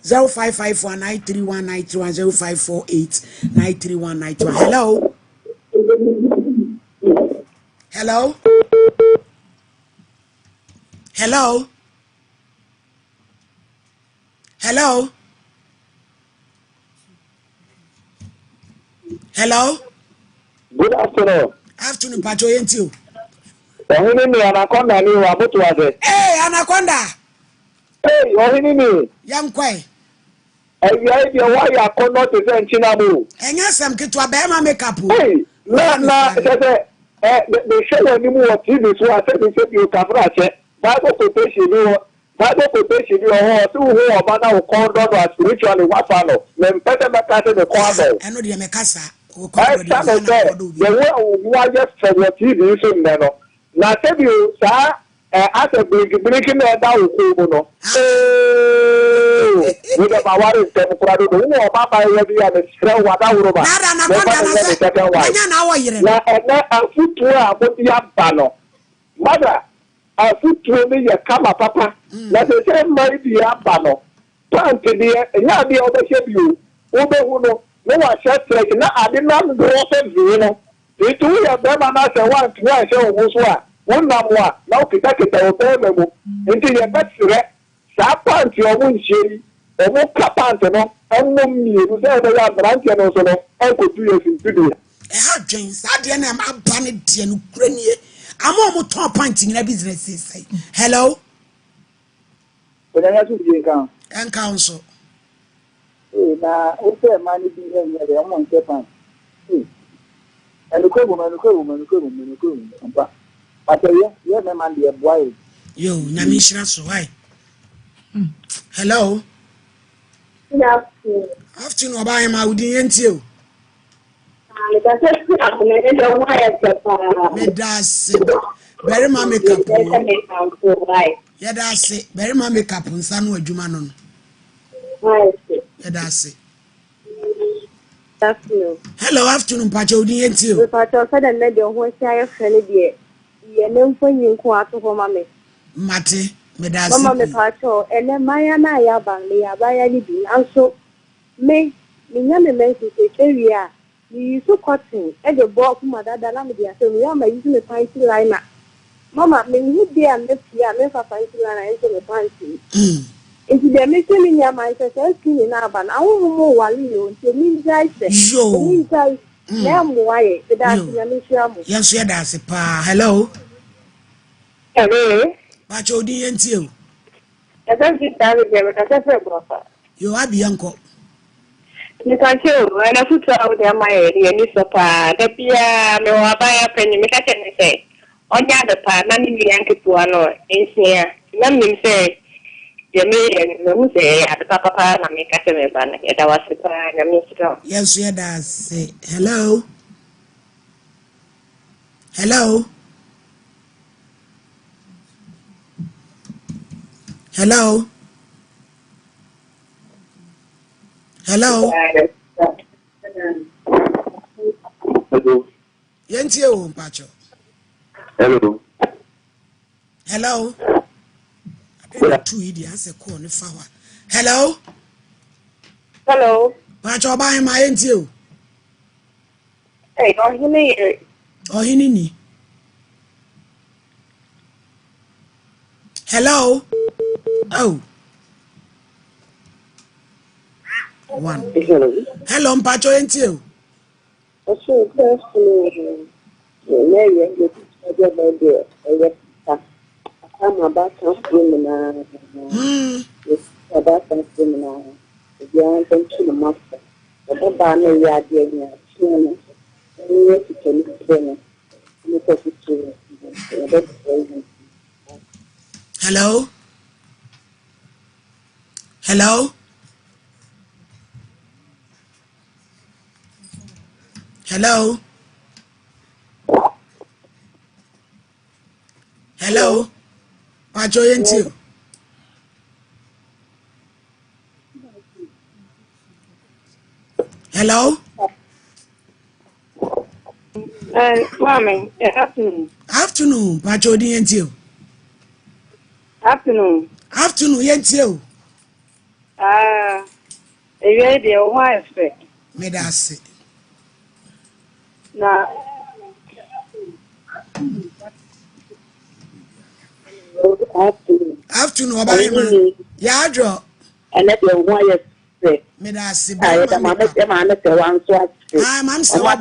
0554931931 0548931931 hello Hello. Hello. Hello. Good afternoon. Afternoon, Pacho Yentio. Ohini anaconda ni wa mutu wase. Hey, anaconda. Hey, ohini. Yam kwai. Eya bi wa ya kono te se nchina mu. Enya sam kitu abema makeup. Hey, na se the show ni mu wa TV so ase bi se bi ka fra che. Bible quotation ni ho so who oba na wo kon do spiritually what follow me mpete meka se me kon do eno de me kasa wo kon do ye wo wa just for what TV so me no na se bi sa as a bring na da wo ko mu no we da ba ware tem kura do wo oba ba ye bi ya me sre wa da woro ba na konda na se anya na wo yire na afutu a mo dia ba no mother afutuo ni ye kama papa na se mari bi aba no plant de nya bi obehye bi o behu no no wa shetrek na ade na ndo so bi no itu ya be ma na se wan tu wa she wo so a wonnam wa na o kita o be memu nti ye betre sa plant o mu nhiri o mu ka plant no emu miru se be ya branch no so no en ko tu ye sin tu de ha dwen sa de na ma ba ne de no kuranie amo mo top point in business say hello Onya tu bi kan. En council Na o se man bi en ya de mo nke pan. Enu ko mo. Ampa. Pateye, ye me man de boy. yo nyame shira so why hello afternoon oba ma udi yenti o me das very ma makeup yeah that's it very ma makeup nsa no adwuma no yeah that's it hello afternoon pacha udi yenti o pacha sada na de ho sia frene de ye ne mfanyi nko ato ho mame mate me das mama me pacha ene maya na ya banle ya baya ni bi anso me nya me mensu se area ni so cotton e de bo kuma dada na me dia se me ya ma use me panty liner mama me ni dia me pia me fa panty liner e me panty enti de me se me nya ma se skin na aba na wo mo wali yo enti mi jai se mi jai na mo aye de da se me hia mo yes yeah that's it pa hello hello pacha udi yenti o e don sit down there ka se fe brofa yo abi yanko ni kan che o na futu a de ma ye ni so pa da bia me wa ba ya penny me ka che ne se onya de pa na ni mi yanke tu ano ensia na mi se ye me no se ya da papa na me ka che me ba na ya da wa se pa na mi so yes yeah that's it hello hello hello hello Hello. yenti o pacha Hello. hello I two idi ase call ni fawa hello hello pacha oba ma yenti o hey no hini ohini ni hello oh one hello mpacho yenti o so question ne ye ye je ba de ye ta ama ba ta na about something now. The thank you, master. The banner yard, you can hello hello hello hello pacho yenti o hello Mommy, afternoon pacho di yenti o afternoon yenti o you the wife. me da se Now, afternoon oba ma ya adro and let your wife say, me da se I be ma man at the one so ah mam se wa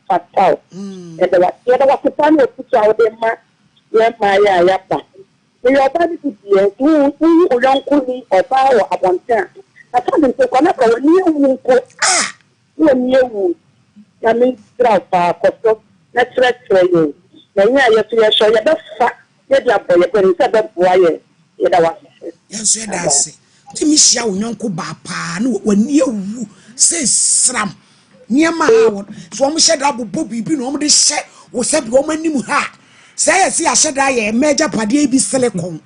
fatal. And the other was the time of put out the man, let my yappa. We are ready to be a who don't could or power upon ten. I can't say, when I go near you, near you. I mean, drop for natural training. Then, you show you the fact that you are going to the boy. yes yeah da se ti mi hia wo nyonko ba pa na wani awu se sram niema ha so mo hye da bobo bibi no mo de hye wo se bi wo manim ha say yes ya hye da ye major pade bi silicon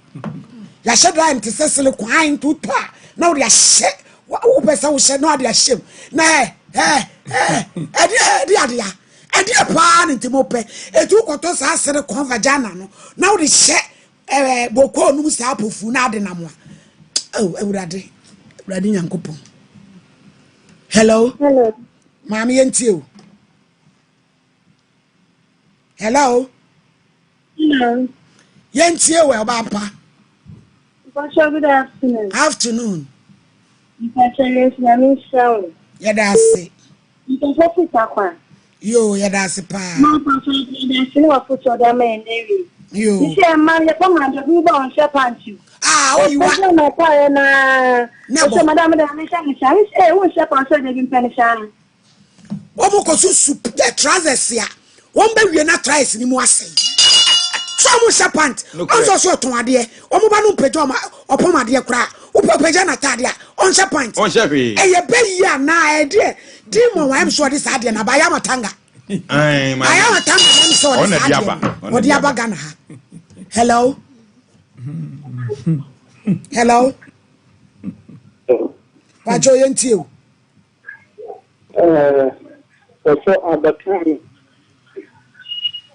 ya hye da ente se silicon ain to pa na wo ya hye wo pesa wo hye no ade hye na ade pa na ntimo pe etu koto sa sere convagina no na wo de hye boko no sa apofu na ade na mo oh ewurade nyankopon hello mami yenti o hello yenti o e ba pa Good afternoon you can tell us na me show. yeah that's it You can just sit down. Yo, yeah, that's a pa. No, there's no photo of them in Navy. You say, man, the command of you don't share pants you. Ah, you want my car no, Madame, I won't share pants so they can finish. Omokosu soup the trousers ya. One be we na tries ni mo ase. So mo serpent. Also so ton ade. Omo ba no pejo ma opom ade kra. Upeja na tade a. On serpent. On shefi. E ye be ya na e de. Di mo wa am so this ade na ba ya matanga. Ai man. I am matanga am so this ade. Odi aba Ghana ha. Hello. Hello. Pacho yenti o.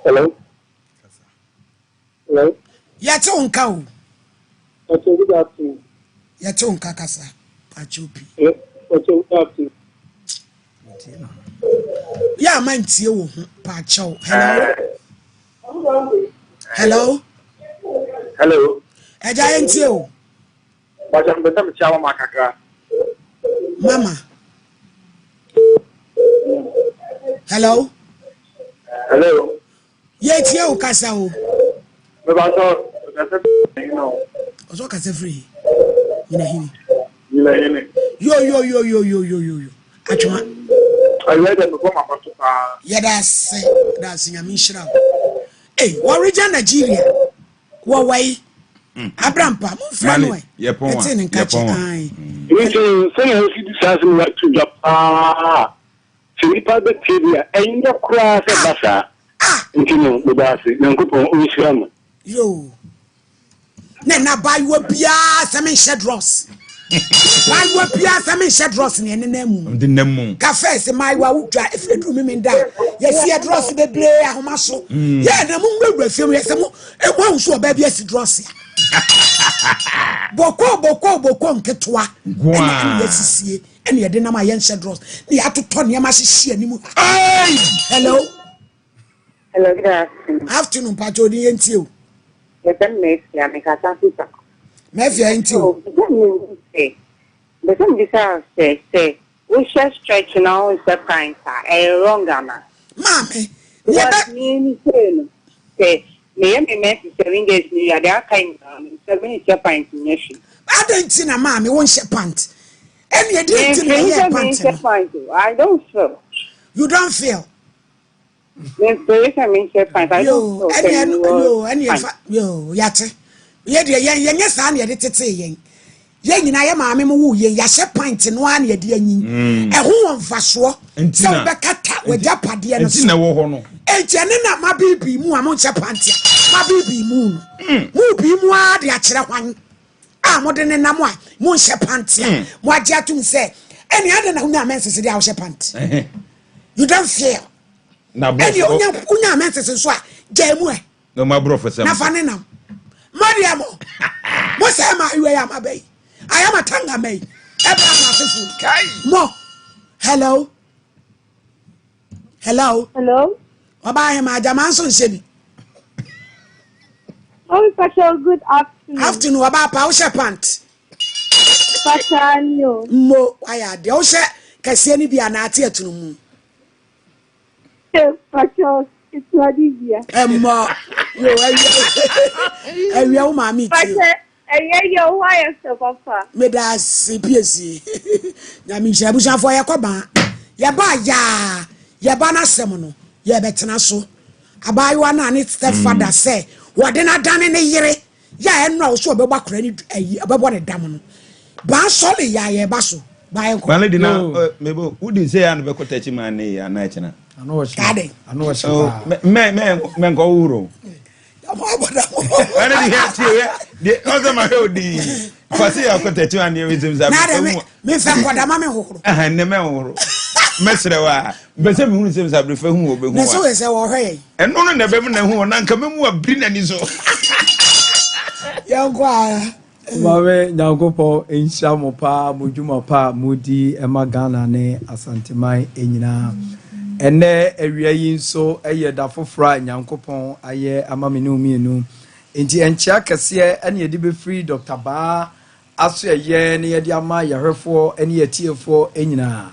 Hello. Hello. Yate onka o. Okay, good afternoon. Yate onka kasa. Pachopi. Okay, good afternoon. Yeah, man tie wo Pacho. Hello. Hello. Hello. Eja yentie o. Pacho mbeta mchawa makaka. Mama. Hello. Hello. Yetie o kasa o. Me ba so you know. Ozo kasa free. Ina hini. Yo. Atwa. I read them before my pastor. Yeah, that's Nyamishra. Hey, what region Nigeria? What way? Abraham pa, mo friend way. Yepon. You to say you see this as like to Japan. Filipa bacteria and your cross at Bassa. You know, the Bassi, Nankupo, Uisham. Yo. Nena buy what Pia, some shed ross. Buy what Pia, some shed ross in the name. The name. Cafes in my wautra, if you do me that. Yes, you dross the blade, how much so. Yeah, the moon will film yes, and won't show baby as dross. Boko, Ketwa. Yes, and you didn't my answer dross. You have to turn your massy anymore. Hello. Hello, good afternoon. Afternoon, Pacho, the NTO. Yes, I'm Mafia, make a taffy. Mafia NTO. The thing is, say, we shall stretch now is the kind a wrong gamma. Mammy, what mean say, me and me met 7 days near their kind of 7 pint in your ship. I don't see a mammy, won't she pant. And you didn't pint. I don't feel. You don't feel. I mean, yo, yate. Yes, I'm yet to say, Yang I am a memo, yasha pint in 1 year, dear. A woman for sure, and so Becata with Japadi and Sina Wohono. A Janina, my baby, Muamoncha Pantia, my baby moon. Moo be more the Achrawan. Ah, modern and Namwa, Monsha Pantia, what Jatun said. Any other Naman says the Ausha Pant. You don't feel. Na bro. And you unya menses so jemwe. No my bro for some. Na fanenam. Mariamo. Mo say ma you am abey. I am a tanga me. Abraham afifu. Kai. Mo. Hello. Hello. Oba him ajamanso nsebi. Oh, special good afternoon. Afternoon oba pa o pant. Patanyo. Mo aya de o she kase ni bia na ate atunu mu. Pacho, it's not easier. Emma, you are mammy. Pacho, your wire so papa. Meda CPC. Namisha Busha for Yakoba. Yaba, Yabana Semono, Yabetana so. Abai one and its stepfather say, what then I done in a year? Ya and no so about credit about what a damon. Basoli ya basso. By Quality now, maybe who did say I'm a cottage man and night. I know what's man go uro. I didn't hear the other my road. Fasi cottage and the wisdoms of me found what a mamma and the man. Mesrewa, but some who seems to prefer who will be so is our way. And none of the women who are not coming who have been any so. Young choir. Mawe nyangopo insha mopa mujuma pa mudi emagana ne asantemai enyina ene ewia yi nso eye da fofra nyankopon aye amamenu mienu enti enchia kase ene yedi be free Dr. Ba aso eye ne yedi ama yahwefo ene yetiefo enyina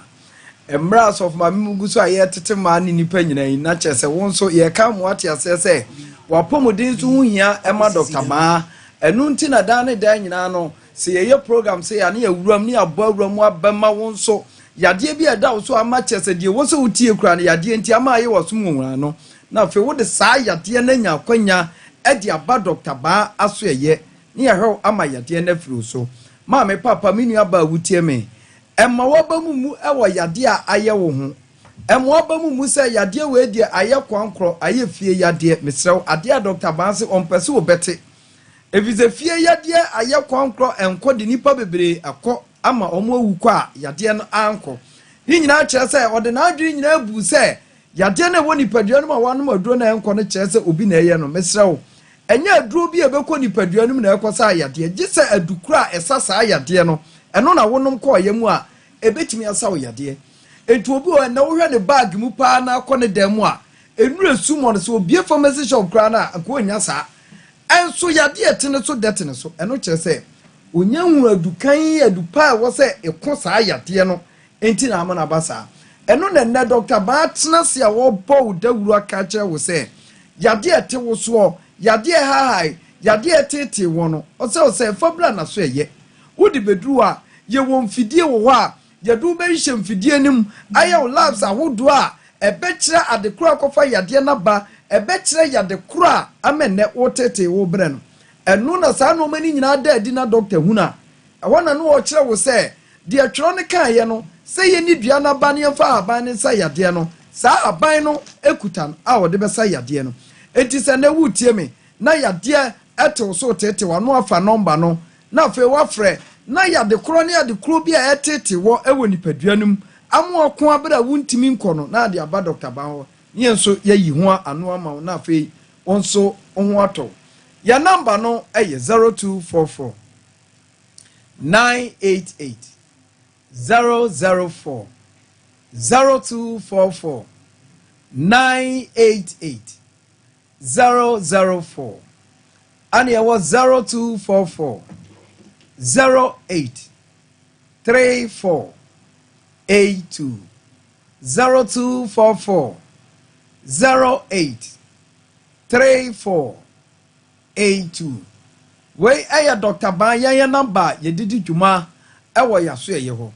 embrace of my mugu so aye tete ma ni nipa nyina yi na kyerɛ sɛ won so ye ka mo ate asɛ sɛ wapomodin so hu hia ema Dr. Ma enu nti na dan ne dan nyina no sɛ ye program sɛ ya ne awuram ne abo awuram abama won so yade bi ɛda wo so ama kyerɛ sɛ die wo so utie kura ne yade nti ama aye wo so nwura no na fe wo de saa yade na nya kwanya ɛde aba Dr. Ba aso ye ne ya hwe ama yade na firi so ma me papa me nua ba wutie me emma woba mu ewo yade a aye wo ho emma woba mu se yade we die aye kwankro aye fie yade mesrew ade a Dr. Ba se ompese wo bete evize fie yade aye kwankro enko de nipa bebre akọ ama omo awukọ a yade no anko ni nyina kire se ode na adwiri nyina bu se yade na wo nipadua no ma wanu maduro na enko no kire se obi na eye no mesrew enya aduro bi ebekọ nipadua no na ekosa yade gise adukura esasa yade no eno na wonom kọ yemu a ebetimi asawo yade etu obi o na wo hwe ne bag mu pa na akọ ne demu a enure sumo no so obi pharmacy shop kra na akọ nya sa enso yade etene so detene so eno kire se onya hu adukan adupa wo se eko sa yade no enti na amana basa eno na Dr. Ba tena se a wo bo dawuru aka kire wo se yade ete wo so yade hai yade etete wo no o se fabula na so eye wodi bedru a ye wo mfidie wo ho a ye do be hye mfidie nim aye labs ahodo a ebekire adekura kofa yade na ba ebekire yade kura amene wo tete wo bre no enu na sa no mani nyina da adi na doctor huna awona no wo kire wo se de atworo ne kan ye no se ye ni dua na ba ne fa aban ne sa yade no sa aban no ekutan a wo de be sa yade no enti se na wutie me na yade eto so tete wa no afa number no na fe wa frɛ na yade kro ne yade kro bi a etete wo ewo nipaduanum amo oko abra wuntimi nko no na de aba Dr. Ba ho ne nso yayi ho ano ama na fe onso ho ato ya number no eye 0244 988 004 0244 988 004 and it was 0244 08 34 82 0244 08 34 82 we aya Dr. Ba ya number ye didi dwuma ewo ya so ye ho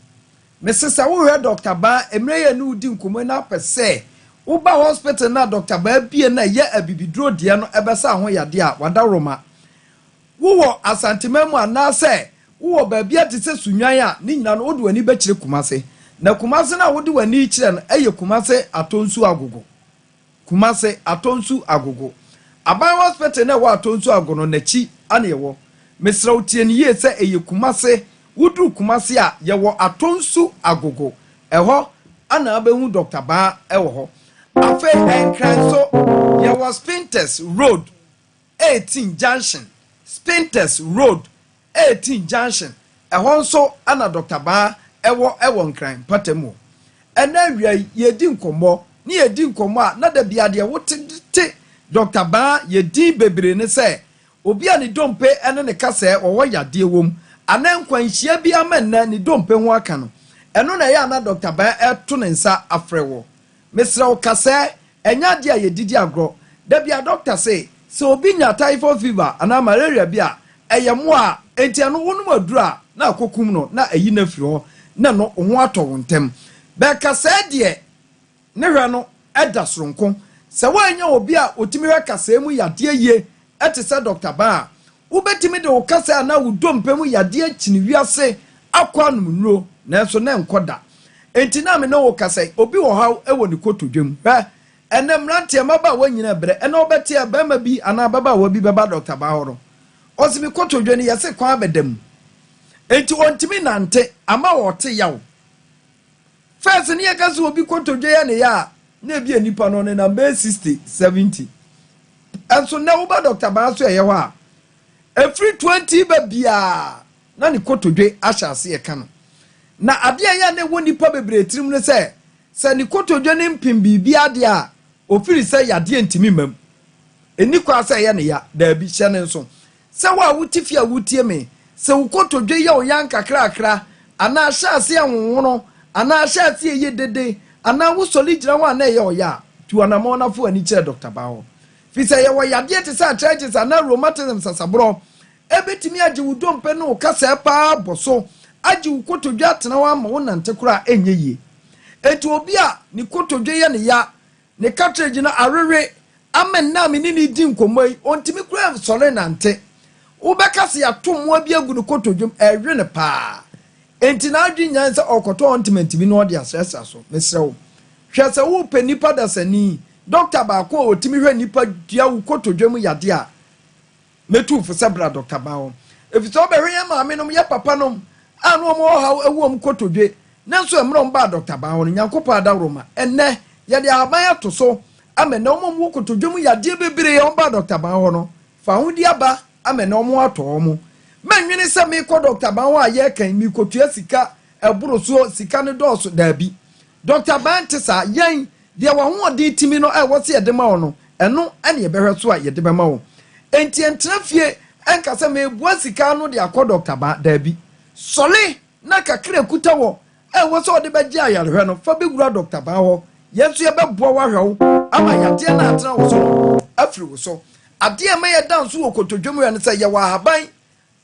mesesa wo hwe Dr. Ba emre ye no di nkomo na pese wo ba hospital na Dr. Ba bie na ye abibidro de no ebesa ho yade a wada roma wo asantemam anase wo ba bia te se sunwan a ni nyina no wode wani be kire kumase na kumase na wode wani kire no eye kumase atonsu agogo kumase atonsu agogo aban hospital na wo atonsu agogo na chi ana yewo mesra utie ni ye se eye kumase wudu kumase a yewo atonsu agogo eho ana abehu Dr. Ba ewo ho afa enkran so yewo Spinters Road 18 Junction Spinters Road 18 Junction eho nso ana Dr. Ba ewo nkran patemo ena wia yedi nkomo ni yedi nkomo a na da bia de wote Dr. Ba yedi bebre ne se obi a ne dompe ene ne kase owo yade wom ana nkwanhia bi amanna ne dompe ho aka no eno na ya na Dr. Ba eto ne nsa afrewo mesra o kase enya de a yedidi agro da bia doctor say so obi nya typhoid fever ana malaria bia eyemo a enti ano wonum adura na akokum no na ayi na firi ho na no ho ato wontem be kase de ne hwe no eda soronko se wanya obi a otimi hwe kase mu yade ye etese Dr. Ba ubetimi de okasa na wudompe mu yade akini wiase akwa numnuro na so na enkoda enti na me na okasa obi wo haw ewo ne kotodwem enem rantie maba wanyina bre ena obeti abema bi ana baba wa bi baba Dr. Ba horo osimi kotodwe ne yese kwa abedam enti ontimi nante ama wote yawo first ne yakaso obi kotodwe ya ne ya na bi anipa no ne number 60 70 enso na wo ba Dr. Ba so ye ho a every 20 ba bia na ne kotodwe ahyase ye ka no na ade ya ne woni pa bebre tirim ne se ne kotodwe ne mpim bibia ade a ofiri se yade ntimi mam eni kwa se ye ne ya da bi hye ne nso se wa wutifia wutie me se wukotodwe ye oyan kakra ana ahyase anwono ana sha tie ye dede ana wo soli gira wa na ye oya tu anamo na fo ani kire Dr. Bawo fi say ye wo yade te say arthritis ana rheumatism sasabro ebetimi age wo dompe no kasa pa boso age wo kotodwa atena wa ma wo nante kura enye ye enti obi a ni kotodwe ye ne ya ne cartridge na arere amen na me ni di nkomoi ontimi kura sole nante wo beka se atom wa bi agu ne kotodwom ewe ne pa enti na adwi nyansa okoto ontiment bi no ode asesa so mesrewo hwese wo penipa dasani doctor ba ko otimi hwe nipa dia wo kotodwom yade a metu fu sebra Dr. Bawo efito obehwe ya maame no ya papa no anu omo ha ewom kotodwe nanso emro mba Dr. Bawo nyankopa adawroma enne yade aban atoso amena omo kotodwom yade bebere ya mba Dr. Bawo no fa hudi aba amena omo ato omo menwene se me ko Dr. Bawo aye kan mi kotua sika eburo so sika ne doso dabi Dr. Bantisa yen de wa ho odi timi no wo se yede ma wo no eno ane ebehwe so a yede be ma wo enti entrafie enkasa me bua sika no de akọ Dr. Ba dabi sole na kakra kuta wo wo so de beje ayarehwe no fa begura Dr. Ba ho yenso ye beboa wa hwewo ama yade na atena wo so no afiri wo so ade ma ye danso wo kotodwom ya ne se ye wa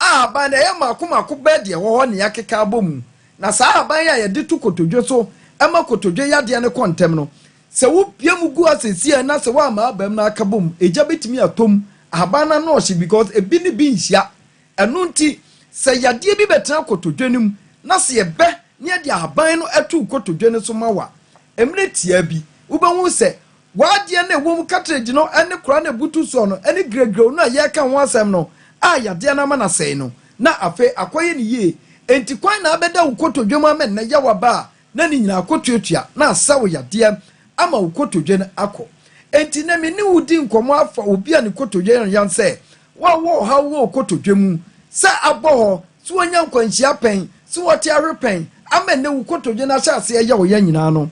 ahaban na ye makomako be de wo ho ne yakeka abomu na sa ahaban ya ye de tu kotodwo so ama kotodwo yade ne kontem no se wo piam gu asesi na se wa ma abam na akabom eja betimi atom abana no hye because ebi ne bi nhia eno nti se yade bi betena kotodwenim na se yebe ne de aban no etu kotodwene so mawa emre tia bi ubehu se wade na ewom cartridge no ene kura na butu so no ene gregre no ye ka ho asem no a yade na ma na sei no na afe akoye ne ye enti kwan na abeda ukotodwem amen na yawa ba na ni nyina akotuatua na asawo yade ama ukotodwene akọ enti na me ni wudi nkomo afa obi a ne kotodwe yan se wo ha wo kotodwemu sa aboho so wonya nkwanhia pen so wote arepen ama ne wo kotodwe na hyase ye wo ya nyina no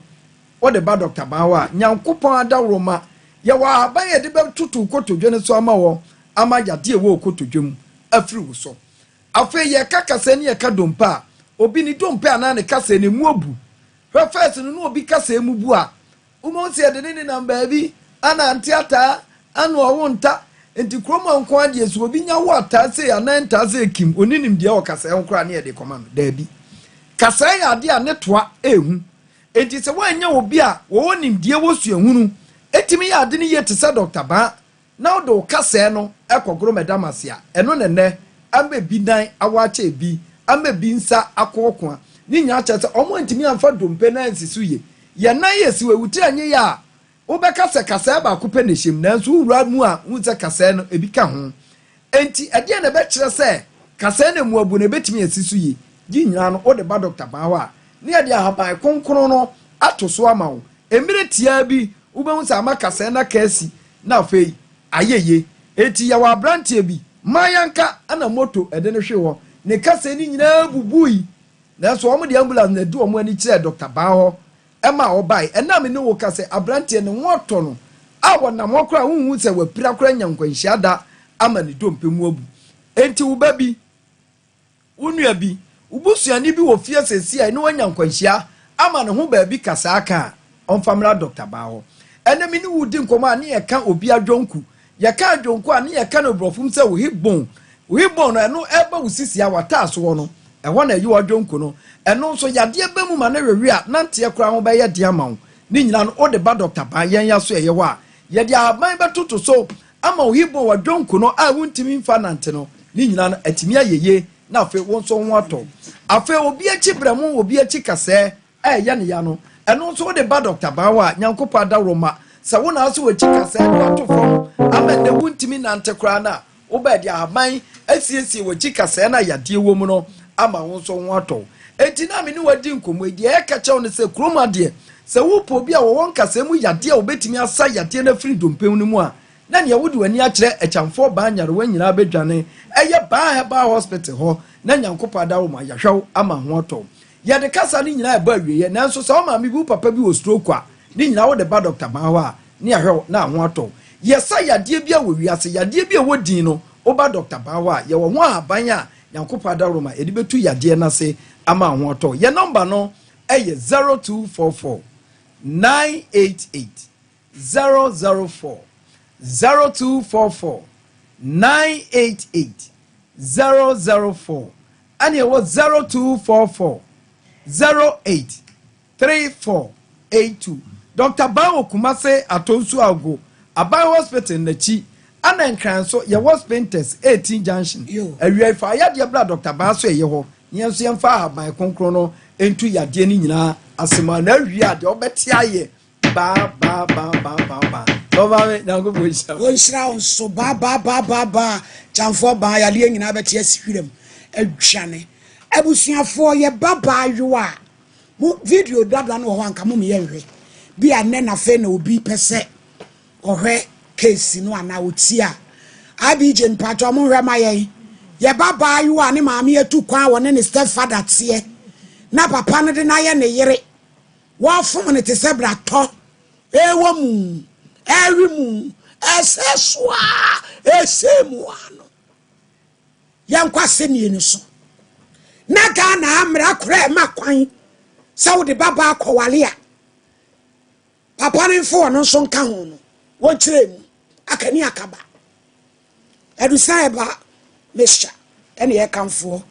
wo de ba Dr. Bawa nyankopon adawroma ye wa aban ye de be tutu kotodwe ne so ama wo ama yade wo kotodwemu afiri wo so afa ye kakasa ne ye ka dompa obi ni dompa ana ne kasa ne mu obu first no obi kasa emu bu a umo se de ne namba bi ana antiata anu owunta enti kromo nko ade so obi nya wo ata se ana nta se kim oninim de o kasa enkra ne de koma da bi kasa ya ade a ne toa ehu enti se wanya obi a wo nim de wo su ehunu etimi ya ade ne ye te se Dr. Ba na o do kasa no ekogoro medamasia eno nene amba bi dan awache bi amba bi nsa akoko ni nya cha se omo ntimi amfa dompe na nsisu ye na ye si we wuti anye ya ubekase kasa ba kupe ne him nanso wura mu a unse kasa no ebika ho enti ade na be kire se kasa na mu abu na betimi asisu yi gi nyina no o de ba Dr. Bawa ne ade ahaban konkron no atoso ama wo emire tia bi ubehu se ama kasa na kasi na fei ayeye enti ya wa brantie bi mayanka ana moto ede ne hwe wo ne kasa ni nyina bubui nanso omo de ambulance na du omo ani kire Dr. Bawa ema obai ena me ne wo kase abrantie ne woto no awo na mokra hunhu se wapira kra nyankwanhia da ama ne dompe mu abu enti wo babi unua bi ubusuani bi wo fie sesi ai ne wanyankwanhia ama ne ho ba bi kasa aka onfamra Dr. Bawo ena me ne wudi nkoma ne ye ka obi adwonku ye ka adwonku a ne ye ka no brofum se wo hibon no eno eba wusisi a wata so no ehwo na yi adwonku no eno so yade ba mu ma na wewe a nante kura ho ba ye de ama wo ni nyina no o de ba Dr. Ba yen ya so ye wa ye de aban ba tutu so ama wo hibon wadwonku no a wuntimi mfa nante no ni nyina no atimi ayeye na afi won so ho ato afi obi achi bremu obi achi kase ye ne ya no eno so o de ba Dr. Ba wa nyankopa dawroma sa wo na aso wachi kase no ato fom ama ne wuntimi nante kura na wo ba de aban asiesie wachi kase na yade wo mu no ama won so ho ato enti na me ni wadi nkomo edi e ka chew ne se kroma de se wo po bi a wo won kasa mu yade a obetimi asa yade na free dompem ni mu a na ne wodi wani a kire echamfo ba anyare wanyina bedwane eye ba Herbal hospital ho na nyankopa da wo ma yahwew ama ho ato ye de kasa ni nyina e ba wiye nanso se o ma mi bu papa bi wo stroke a ni nyina wo de ba Dr. Ba wa ni yahwew na ho ato ye sa yade bi a wo wiase yade bi a wodin no o ba Dr. Ba wa ye wo ho aban a nyankopa da wo ma edi betu yade na se ama ho ato ye number no ɛyɛ 0244 988 004 0244 988 004 and it was 0244 08 3482. Dr. Bawo Kumase Atonsu Ago Abai Hospital Nachi and then so your was painters 18 junction. And we have fired your blood, Dr. Baso Yeho. Yes, you fire by Concrono into your Jenina as a man. We are the Obetia. Ba. Now go wish. One shroud so ba. Jamfor by a ling in Abetia freedom. A channel. Ebusia for ye baba you are. Video that one or one come here. Be a nena fen will be per se or her case in one I would see her. I be Jen Patramo Ramaye. Ye baba you are mammy to qua one any stepfather see. Na papa no deny any yere. One from it is a black top. A woman, every moon, as a swa, a same one. Young Quasini in so. Nagana amra cray maquine. So the baba kowalia. Papa and four no son can one trim. Akani akaba. Edu saiba, Mister. Any air come for.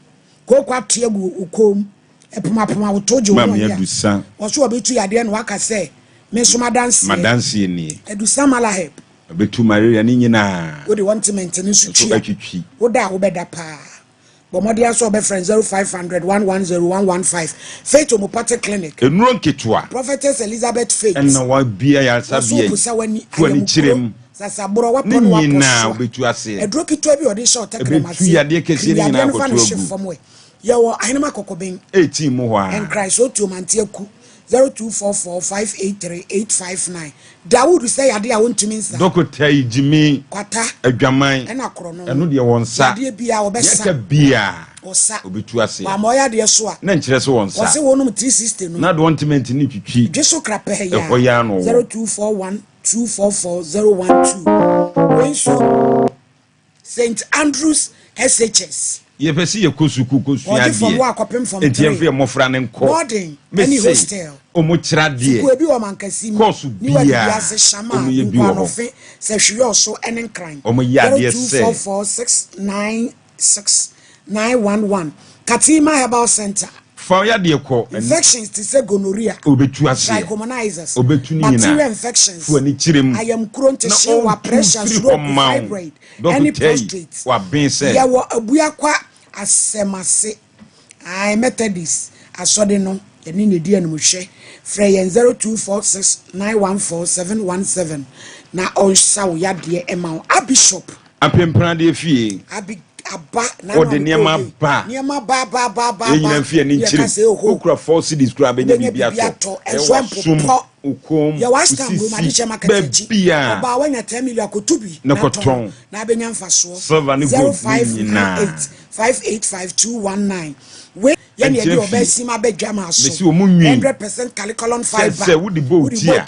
Go quite tiabu ukom. Epumapuma told you. Mammy, Edu San. Was you a bit too adian waka say. Miss Madansi ni. Edu samala hep. A bit too Maria Nina. What do you want to maintain? What da obeda pa. Bomodia so be friend 0500 110 115. Faith Omopate Clinic. A run kitwa. Prophetess Elizabeth Faith. And no one be a sabia. When chim. Sasabura wapon wa now be to us. A droki to be or this short takramasi. Ya de kesi ni na ko from way. Yawo ainema kokobin 18 mo wa. And Christ o to mantiaku 0244 583 859. Dawood say ade a wontumi nsa. Dokota Jimmy kwata adwaman ena krono. Eno de won sa. Ade bia obesa. Yeka bia. Osa. Obetu ase. Ma moya de so a. Na nkire so won sa. Wose wonum 360 no. Na do ontiment ni twitwi. Dweso krape ya. Ehwo ya no. 0241 244 012. When so St Andrews SHS. Ye pesi ye kosuku kosua from enti ye fe mofra ne nko boarding any hostel omo kira de ko ebi o mankasi kosu bia omo ye bi o fe se hwe so enen kran omo ya de se 244696911 Katima Herbal Center fa ya de ko infections to say gonorrhea obetu ase trichomonizers obetu ni bacterial infections fu ani kirem I am prone to share wa pressure stroke fibroid any prostate wa ben se ya wo abua kwa asemase I Methodist asode no eni ne di anum hwe frɛ yɛn 0246914717 na onsaw yade ema abishop apempra de fie abi aba na o de niema ba enyina fie ni nkire okura 4 cities kura be nya bibia to enso ukom ya wasta ngro ma de chema kateji oba wanya 10 million akotubi na koton na benya mfaso 0598585219 we ya ne de obesi ma bedwa ma so 100% calicolon fiber se wo di bo tia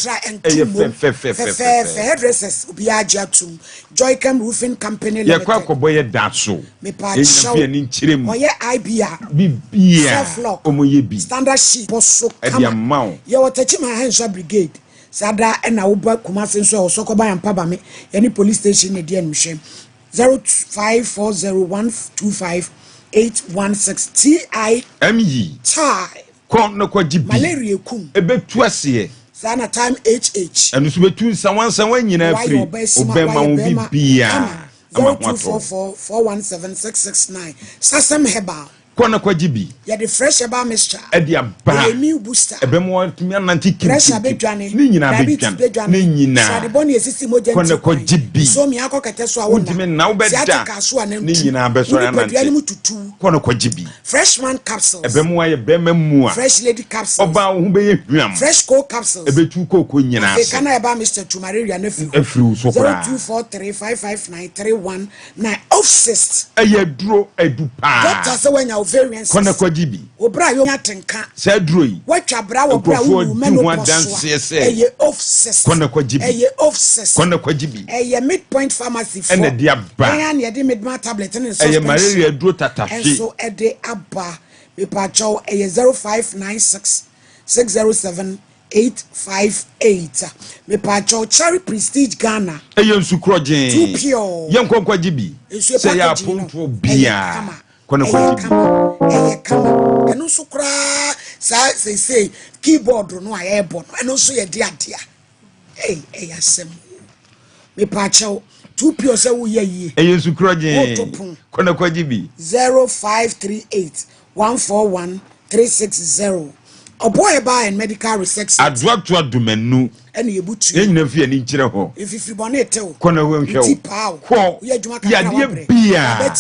hairdressers obi aja tum Joycam Roofing Company Limited ye kwa koboye da so me pa show ni nkirem oye IBR bibia omoye bi standard sheet poso kama ye watachi ma Henshaw brigade sada na wo ba Kumasi nso osokoba yampa ba me ye ni police station ne dia nhwem 0540125816 TIME kon no kwa jibi malaria kum ebetu ase sana time HH enu so betu nsawansan nyina afiri obema wo bibia 0244417669 Sasem Herbal kona kwa jibi ya the fresh herbal mixture edi aba immune booster ebemo tumi ananti kiri fresh abedwane ni nyina abedwane ni nyina so the body esisi moja kona kwa jibi so mi akokete so awona ntimi na obeda ni nyina abeso ananti kona kwa jibi freshman capsules ebemo aye bema mu a fresh lady capsules oba ho be ye hwam fresh cold capsules ebetu koko nyina ase kana herbal mixture tumareria na afiru so kra 0243559319 off cyst aye duro edupa doctor say when your variants kona kwa jibi obra yo nyatenka say duro yi watwa bra wo bra wo menopause eye off cyst kona kwa jibi eye off cyst kona kwa jibi eye midpoint pharmacy for ene dia ba eye de midma tablet ne so eye malaria duro tatafi so ede aba me pa chow eye 0596 607-858. Me pacho Cherry Prestige Ghana. Eyen sukroje. Too pure. Yen kwankwa jibi. Say ya ponto bia. Kona kwa jibi. Eye kama. Eno sukra say keyboard no ayebo. Eno so ye dia. Hey, asem. Me pacho too pure say wo ye. Eyen sukroje. Kona kwa jibi. 0538-141-360. Oboy ba and medical research. Adwa to adumenu. Ene yebutu. Yen na fi ani nkire ho. If bonete o. Kona ho nhwe o. Ko. Ya de bia.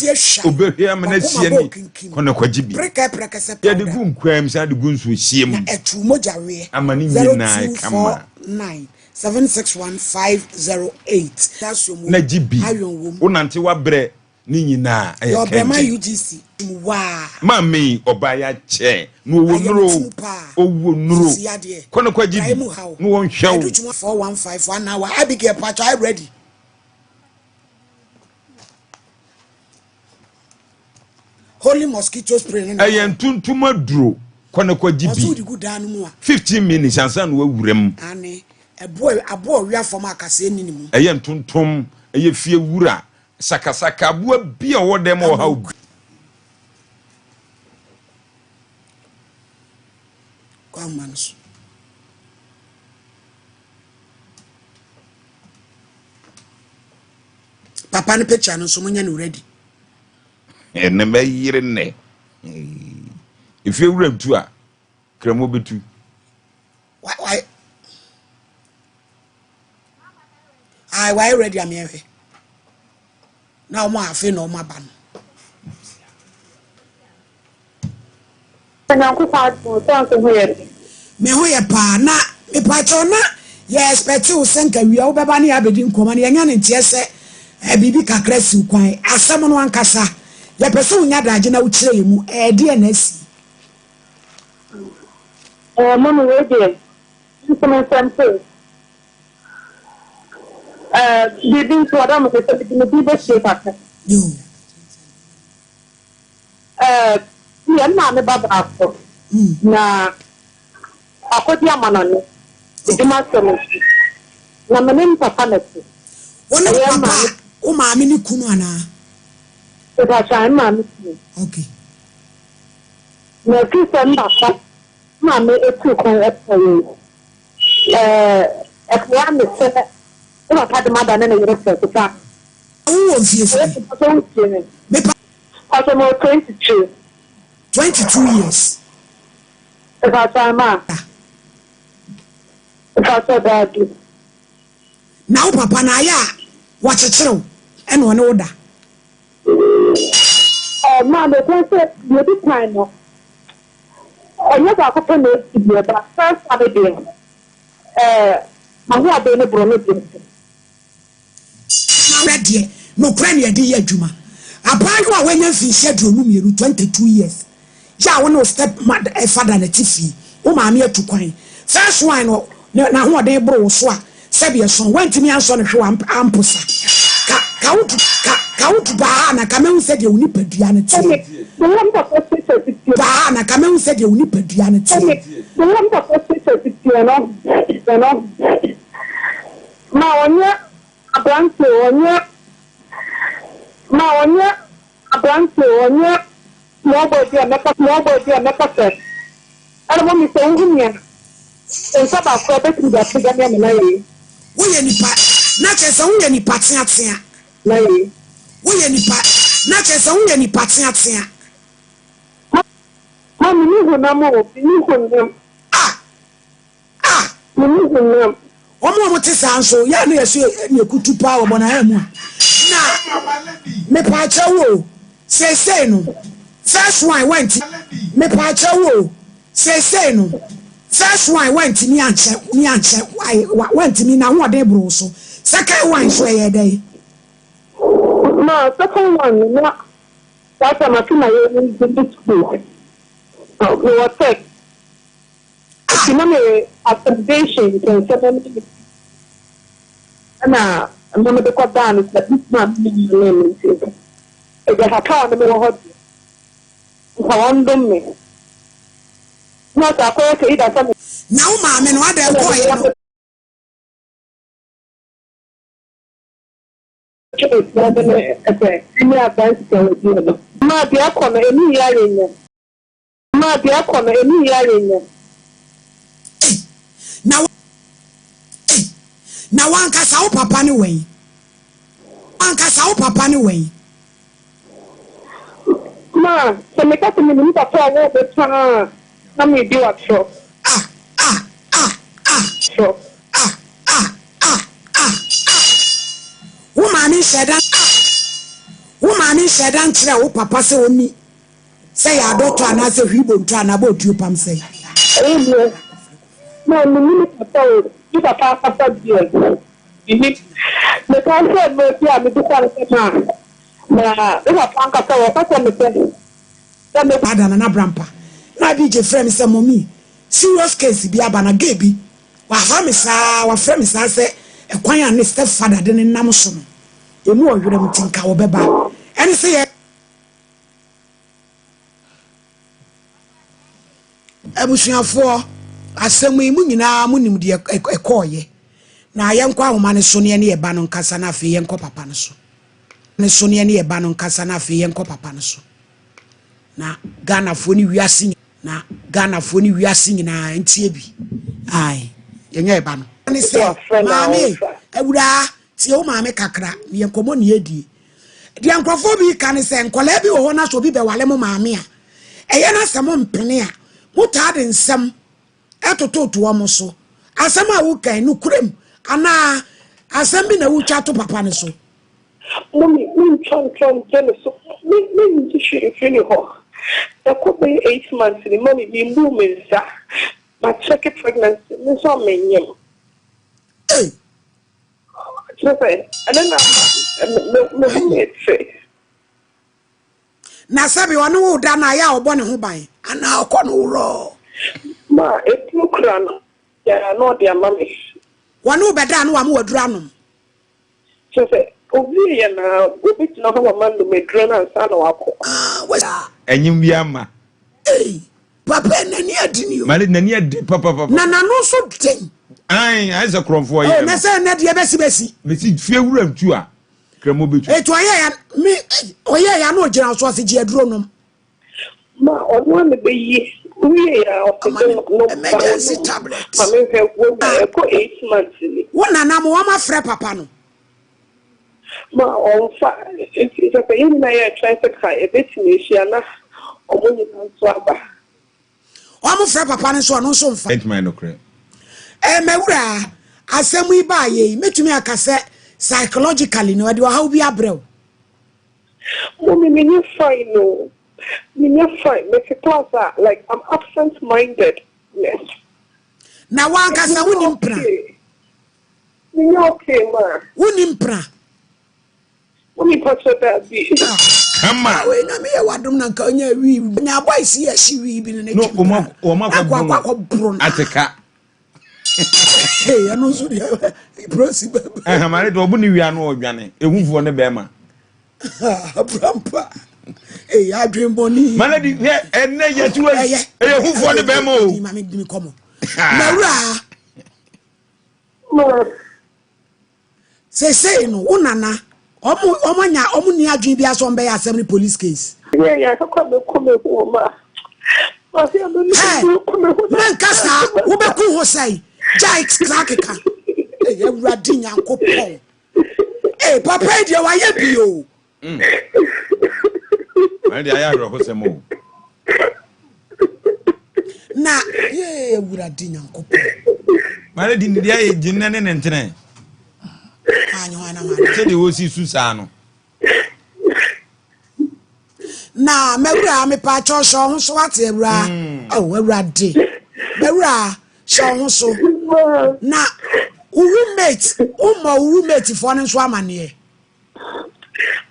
Obehia amanasia ni. Kona kwa jibi. Preka se. Ya de gu nkwam sa de gu nso hiem. Na etu moja we. Amani nyina kama. 761-508. That's your move. Na jibi. Unante wa bre ni nyina aye. Your Bema UGC. Wow. Mami obaya che. No wonuro. Owo nuro. Kono kwa jibi. No won hwew. 415 1 hour. Abigail Pacho, I ready. Holy mosquito spray. Ayen tuntuma duro. Kono kwa jibi. 15 minutes ansan wo wurem. Ane. Abo wi afom akase ni mu. Ayen tuntum eye fie wura. Sakasaka abo bia wo dem wo ha. Manso. Papa ne picture no so munya no ready. Ene me yire ne. If you rem tu a kremo betu. Why? Why ready am here? Now mo afi no ma ban. Me ho ye pa na me pacho na ye expect you senka wi o beba na abedi nkoma na yenya ne ntie se bibi kakra si kwan asem no ankasa ye pese unya daje na ukire yemu de na si mama we de some sample bibi to adam ko se bibi be se pakka yo yan na me baba afọ na akodi amanane edima semuti na menem papa neti wona papa o ma mi ni kunu ana e ba cha ma mi okay na kisa papa ma me etu kon epo ekwa me se e ba pa de mada na yere se ta o fie me pa 22 years. If I try ma. If I said that. Now papa na ya watch a chill and one order. Ma, the person you be kind of. I never got to know you, but first I did. My hair been a brony. Ready, no cranny, dear Juma. Apart from when you said you 22 years. Ja won step father na tifi o ma me atukwan first one no na ho de bro so a sebe so wantimi anso no hwe amposa ka wutu ba na ka me hu se de uni padua na ti ba na ka me hu se de uni padua na ti ma onya abranche small body and make a I don't want me to own him. And so about property that figure me na ye. We any part na chese wo any party atia. Na ye. We any part na chese wo any party atia. Ma mi ni ho na mo, ni ho nem. Mi ni ho nem. Omo mo te sanso ya na yesu na kutu pa wo na ha mu. Na me pa cha wo. Say no. First one went me pacha wo say no first one went ni anche went me na ho de bro so second one so ye dey ma second one na that am akina ye ni school we were tech akina me accommodation can seven na I'm de ko down is that this man ni name is e ga ha ka na me ho Wandom me. not a call to eat some. Now, mamma, and what they're going. Ma bia kwa me emi yare nye. Ma bia kwa me emi yare nye. Now one can say papa ni way. One can say papa ni way. Ma, se me ka me ni papa wo be pa na me di wa tro. Tro. Woman said and tell papa say oni. Say ya doctor and I say ribbon to an about you pam say. Ma, me papa you papa dear. Me ka say me ti a me di kwa ma. Na e papa ka say papa me say. Da me Ada na brampa. Na bi je frame say mommy. Serious case bi aba na gebi. Wa fa me sa say e kwan an step father de nam so no. Emu oyere mutinka wo beba. Eni say abusuafo asɛm yi mu nyinaa mu nim de ekɔɔye na yɛnkɔ ahoma ne so ne ye ba no nkasa na afi yɛnkɔ papa no so ne so ne ye ba no nkasa na afi yɛnkɔ papa no so na Ghana fo ni wiase nyinaa ntie bi ai yɛnya ba no ne sɛ maame awura tie o maame kakra ne yɛnkɔmɔ ne yɛdie de ankrofo bi kan sɛ nkɔla bi wɔ hɔ na so bi bɛ wale mo maame a ɛyɛ na sɛ mo mpene a muta de nsɛm etototo wo so asɛm a wo kan no kurem ana asɛm bi na wo twa to papa ne so Mommy, chon so. Me she feel ho. The could be 8 months the money be moving sa. My second pregnancy me so menyem. Eh. So say, and then me say. Na sabi wonu wo da na ya obɔ ne ho ban ana akɔ no wuro Ma, e kura no. Ya no dia mami. wonu bɛda no wa mo wadura no So say, obi ya na obi tina ho mama no me dura na nsa na wakɔ. wasa Enyim bi ama. eh papa nani adini o Mali nani adi papa. na no so den Ai za kromfo oh ye. na say na de besi Me si fie wura ntu a. Kremo betu. eto oye ya mi oye ya no gyina so ase gi aduro no Ma, ono me be yi. We ya no emergency tablet Mama say wo ko 8 months ni. wona na mo ma frɛ papa no Ma on fa it's a yin na ya try to kai e betimi hia na omoni na so aba. o mo frɛ papa no so no so mfa Et my no kre. mewura asɛm yi ba ye metumi aka sɛ psychologically no de how bi abrɛw Mommy, me fine no. Me fine. Me class like I'm absent minded. Yes. na wanka sɛ wonim pra Me okay, ma. wonim pra Mommy touch that be. Come on. we na me wadom na nka onya wi nya boy si ya si wi bi ne No, oma ko bro na ateka. hey ano so dia prosi baba Mari do obu ni wi anu odwane. Ehunfo ne be ma. brampa hey adwen boni Mali di enne yetu e. Ehunfo ne be ma o. ma me dimi komo mewura Ma. say no unana omo ni adwen bi aso mbe ya asem ni police case Yeah, come ma. Ma say I'm not man kasa wo be ku ho sai jai krakeka eh awurade nyankopon eh papa dia wa ye bio Mali di aya ro ho semo. na ye awurade nyankopon Mali di ndi aye jinne ne ntene. anyo ana ma Se de wo si susa no. na mewura me pa cho so ho so wate awura oh awurade mewura so ho so na roommate roommate for no so amane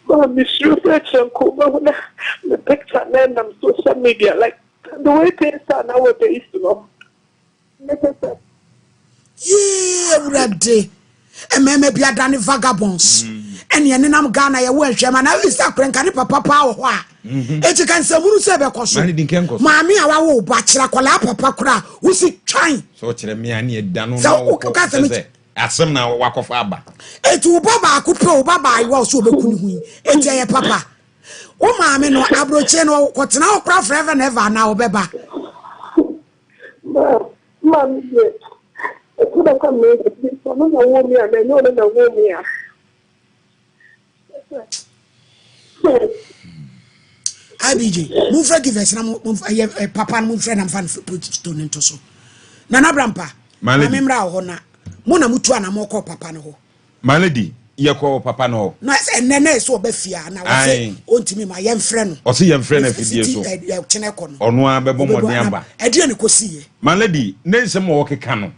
Ma, me sure that Nkomo na the picture na social media like the way things are nowadays, you know. ye awurade ememe bia dane vagabonds ene nenam Ghana ye wo ahwema na wi sa krenka ne papa pa wo ho a eti kan se munu se be koso maami awa wo ba kira kola papa kura wo si twan so kire me ani eda no so ka se asem na wakofa aba eti wo baba akupe wo baba ayi so obekuni hu eti ye papa o maami no abroche no kotena wo kura forever never na wo beba Mom, I could have come in. So no woman, I know that woman. IBJ, move for givers, and papa move friend and fan put stone into so. Nana Brampa, my memra hona, Mona Mutuana moko papa no. My lady, you call papa no. No, and then so befia, now I say, on to me, my young friend. Or see your friend if you so. Or no, I bebo modiamba. I didn't go see. My lady, name some more cano.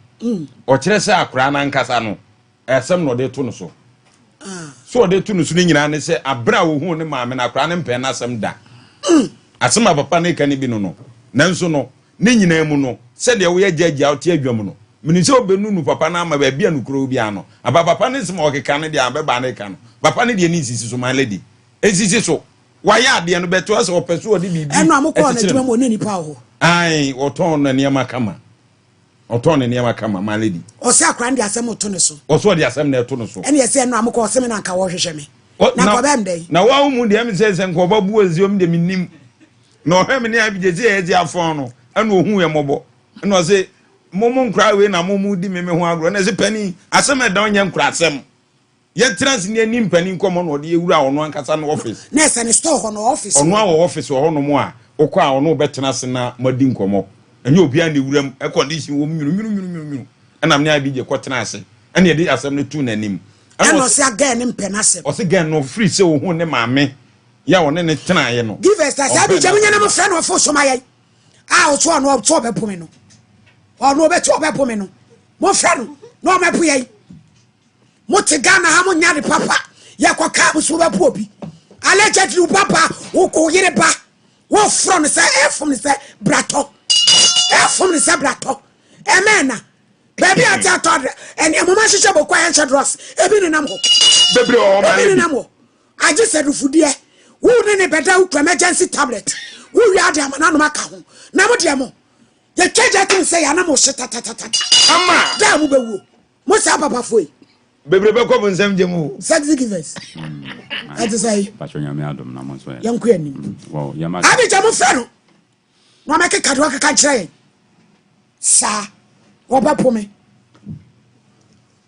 Or Teresa Crana and Casano. As some no de tunuso. So de tunusing and say, a brow who ne mamma and a craning pen as some da. As some of a panic can be no. Nanso no, Nini Nemuno, said the way judge out here, Jomono. Miniso benunu papa na ma ba bia no kro bia no aba papa ne sem o keka ne dia be ba ne ka no papa ne dia ni sisi so my lady esisi so waya ade no beto ase o peso odi bibi eno amukọ na dwuma mo ne nipa ho ai oton na niam kama oton na niam kama my lady o se akran de asem to ne so o so de asem na to ne so ene ye se eno amukọ se me na nka wo hwehwe me na ko bem dai na wa mu de me se nko babu aziom de minim na o hwe me ne abigezi e ji afon no ena ohu ye mobo ena o se momo nkra we na momo di me ho agro na se pani asem da onye nkra asem ye trans ni ani pani nkomo no de ewura ono ankasa no office na se ne store ho no office ono awo office ho no mo a okọ a ono betena se na madi nkomo enye obi an de wuram e condition wo myunu na me abi je kwotena ase ene ye de asem ne tu na nim eno se aga ne mpena asem o se gan no free se wo hu ne maame ya won ne tena ye no give us that abi je munya na mo friend of so maye a o so no o so be pome no or no bet obe po me no mo fra no me po ye mo te Ghana ha mo nya de papa ye kwaka bo so be po obi allegedly papa wo ko yire ba wo fra no say efom no say brato efom no say brato emena baby ata and e mo ma hihye bo kwa yan chadros ebi ni nam ho bebre o ma ebi ni nam ho I just said fudie wo ne beda wo emergency tablet wo wi ade amana no maka ho na mo de mo ye cheja tin say ya na mo sheta ama da mu bewu mo sa papa foi bebre be ko bo nsem jemu sexy givers ati say pachonya me adom na mo so yan ku ani wow ya ma abi jamu fe no no make kadwa ka kire sa oba po me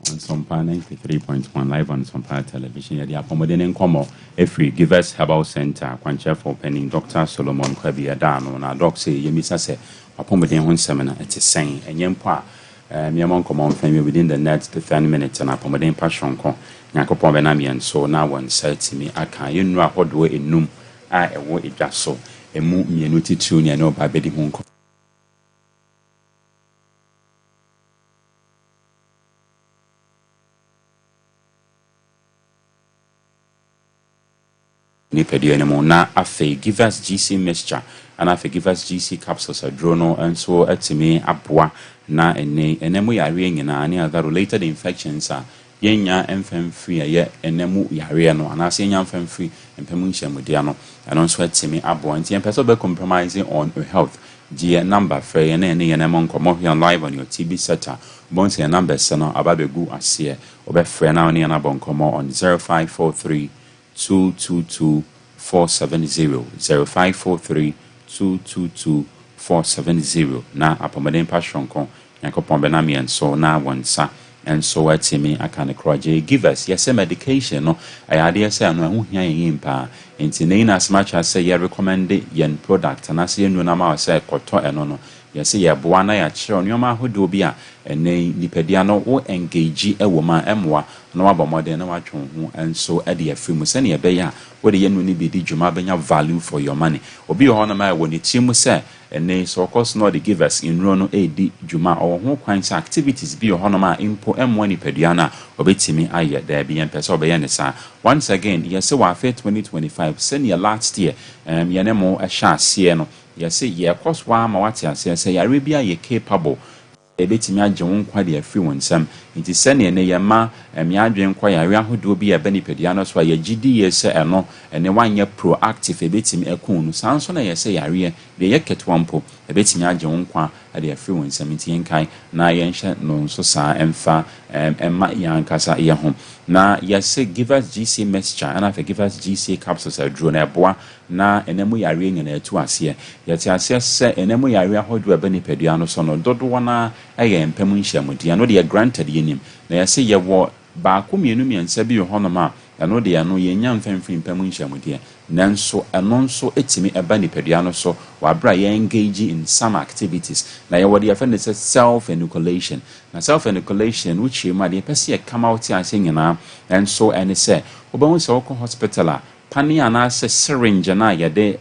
on Sompa 93.1 live on Sompa television. Yeah, the Accommodation Nkomo, every Givers Herbal Center, Kwanche for Penning, Dr. Solomon Kwabi Adano, na doc say, Yemisa say, Accommodation seminar, it is saying, and Yempa, Miamon Common family within the next 10 minutes, and Accommodation Passion Con, Yakopo Benami, and so now one said to me, I can't, you know, what way in Num, I away it just so, a move me a nutty tune, you know, by Betty Munko. Nipedia anymore na afe give us GC mixture and afe give us GC capsules a drono and so etime aboa na enemu yare nyina ani other related infections are yenya emfem free ye enemu yare no ana se yenya emfem free empemu nhyamudia no and so etime aboa nti empese be compromising on your health the number for ye na ene yenemo nkomo here live on your TB setter bonse your number se no ababegu ase obefre na oni na bonkomo on 0543 222 470 0543 222 470 na Accommodation Passion Con Yakopon Benami and so na once and so atimi akane kroje give us yes medication no ayade say no hu hia yin pa enti na as much as say you recommend yen product and as you know na say koto eno no yes ye boa na ya kire onyoma hodo bi a ene nipadia no wo engage e wo ma emwa no abomode na watwon ho enso e de afrimu se ne ye be ya wo de yenu ni bi di djuma benya value for your money obi ho na ma wo ni timu se ene so course no de give us in no e di djuma o ho kwan sa activities bi ho na ma impo emwa nipadia na obetimi aye da bi en pese obe ye ne sa once again yes wa fe 2025 se ne last year ye ne mo a sha se no yes ye course wa ma wati ase say Arabia ye capable ebetimi agye won kwa de afri won sam nti sene ne yema me adwen kwa yare ahodo bi eba nipadua no so a yegidi yese eno ene wanye proactive ebetimi ekun no sanso na yese yare de yeketwampo ebetimi agye wonkwa ade afri won samiti yenkai na yenhye no nso saa emfa emma yankasa ye ho na yese give us GC mixture and afa give us GC capsules adro na eboa na enemu yare nyina etu ase yete ase se enemu yare ahodo eba nipadua no so no dodo na eye empem nhyamudia no de granted yenim na yese ye wo baako mienu miensa bi ho no ma eno de eno yenya mfemfim pem nhyamudia nanso eno nso etimi eba nipadua no so wabra ye engage in some activities na ye wode yafa ne self inoculation na self inoculation which you ma de pese come out ase nyina enso ene se obahu se okọ hospital a pane ana se syringe na ye de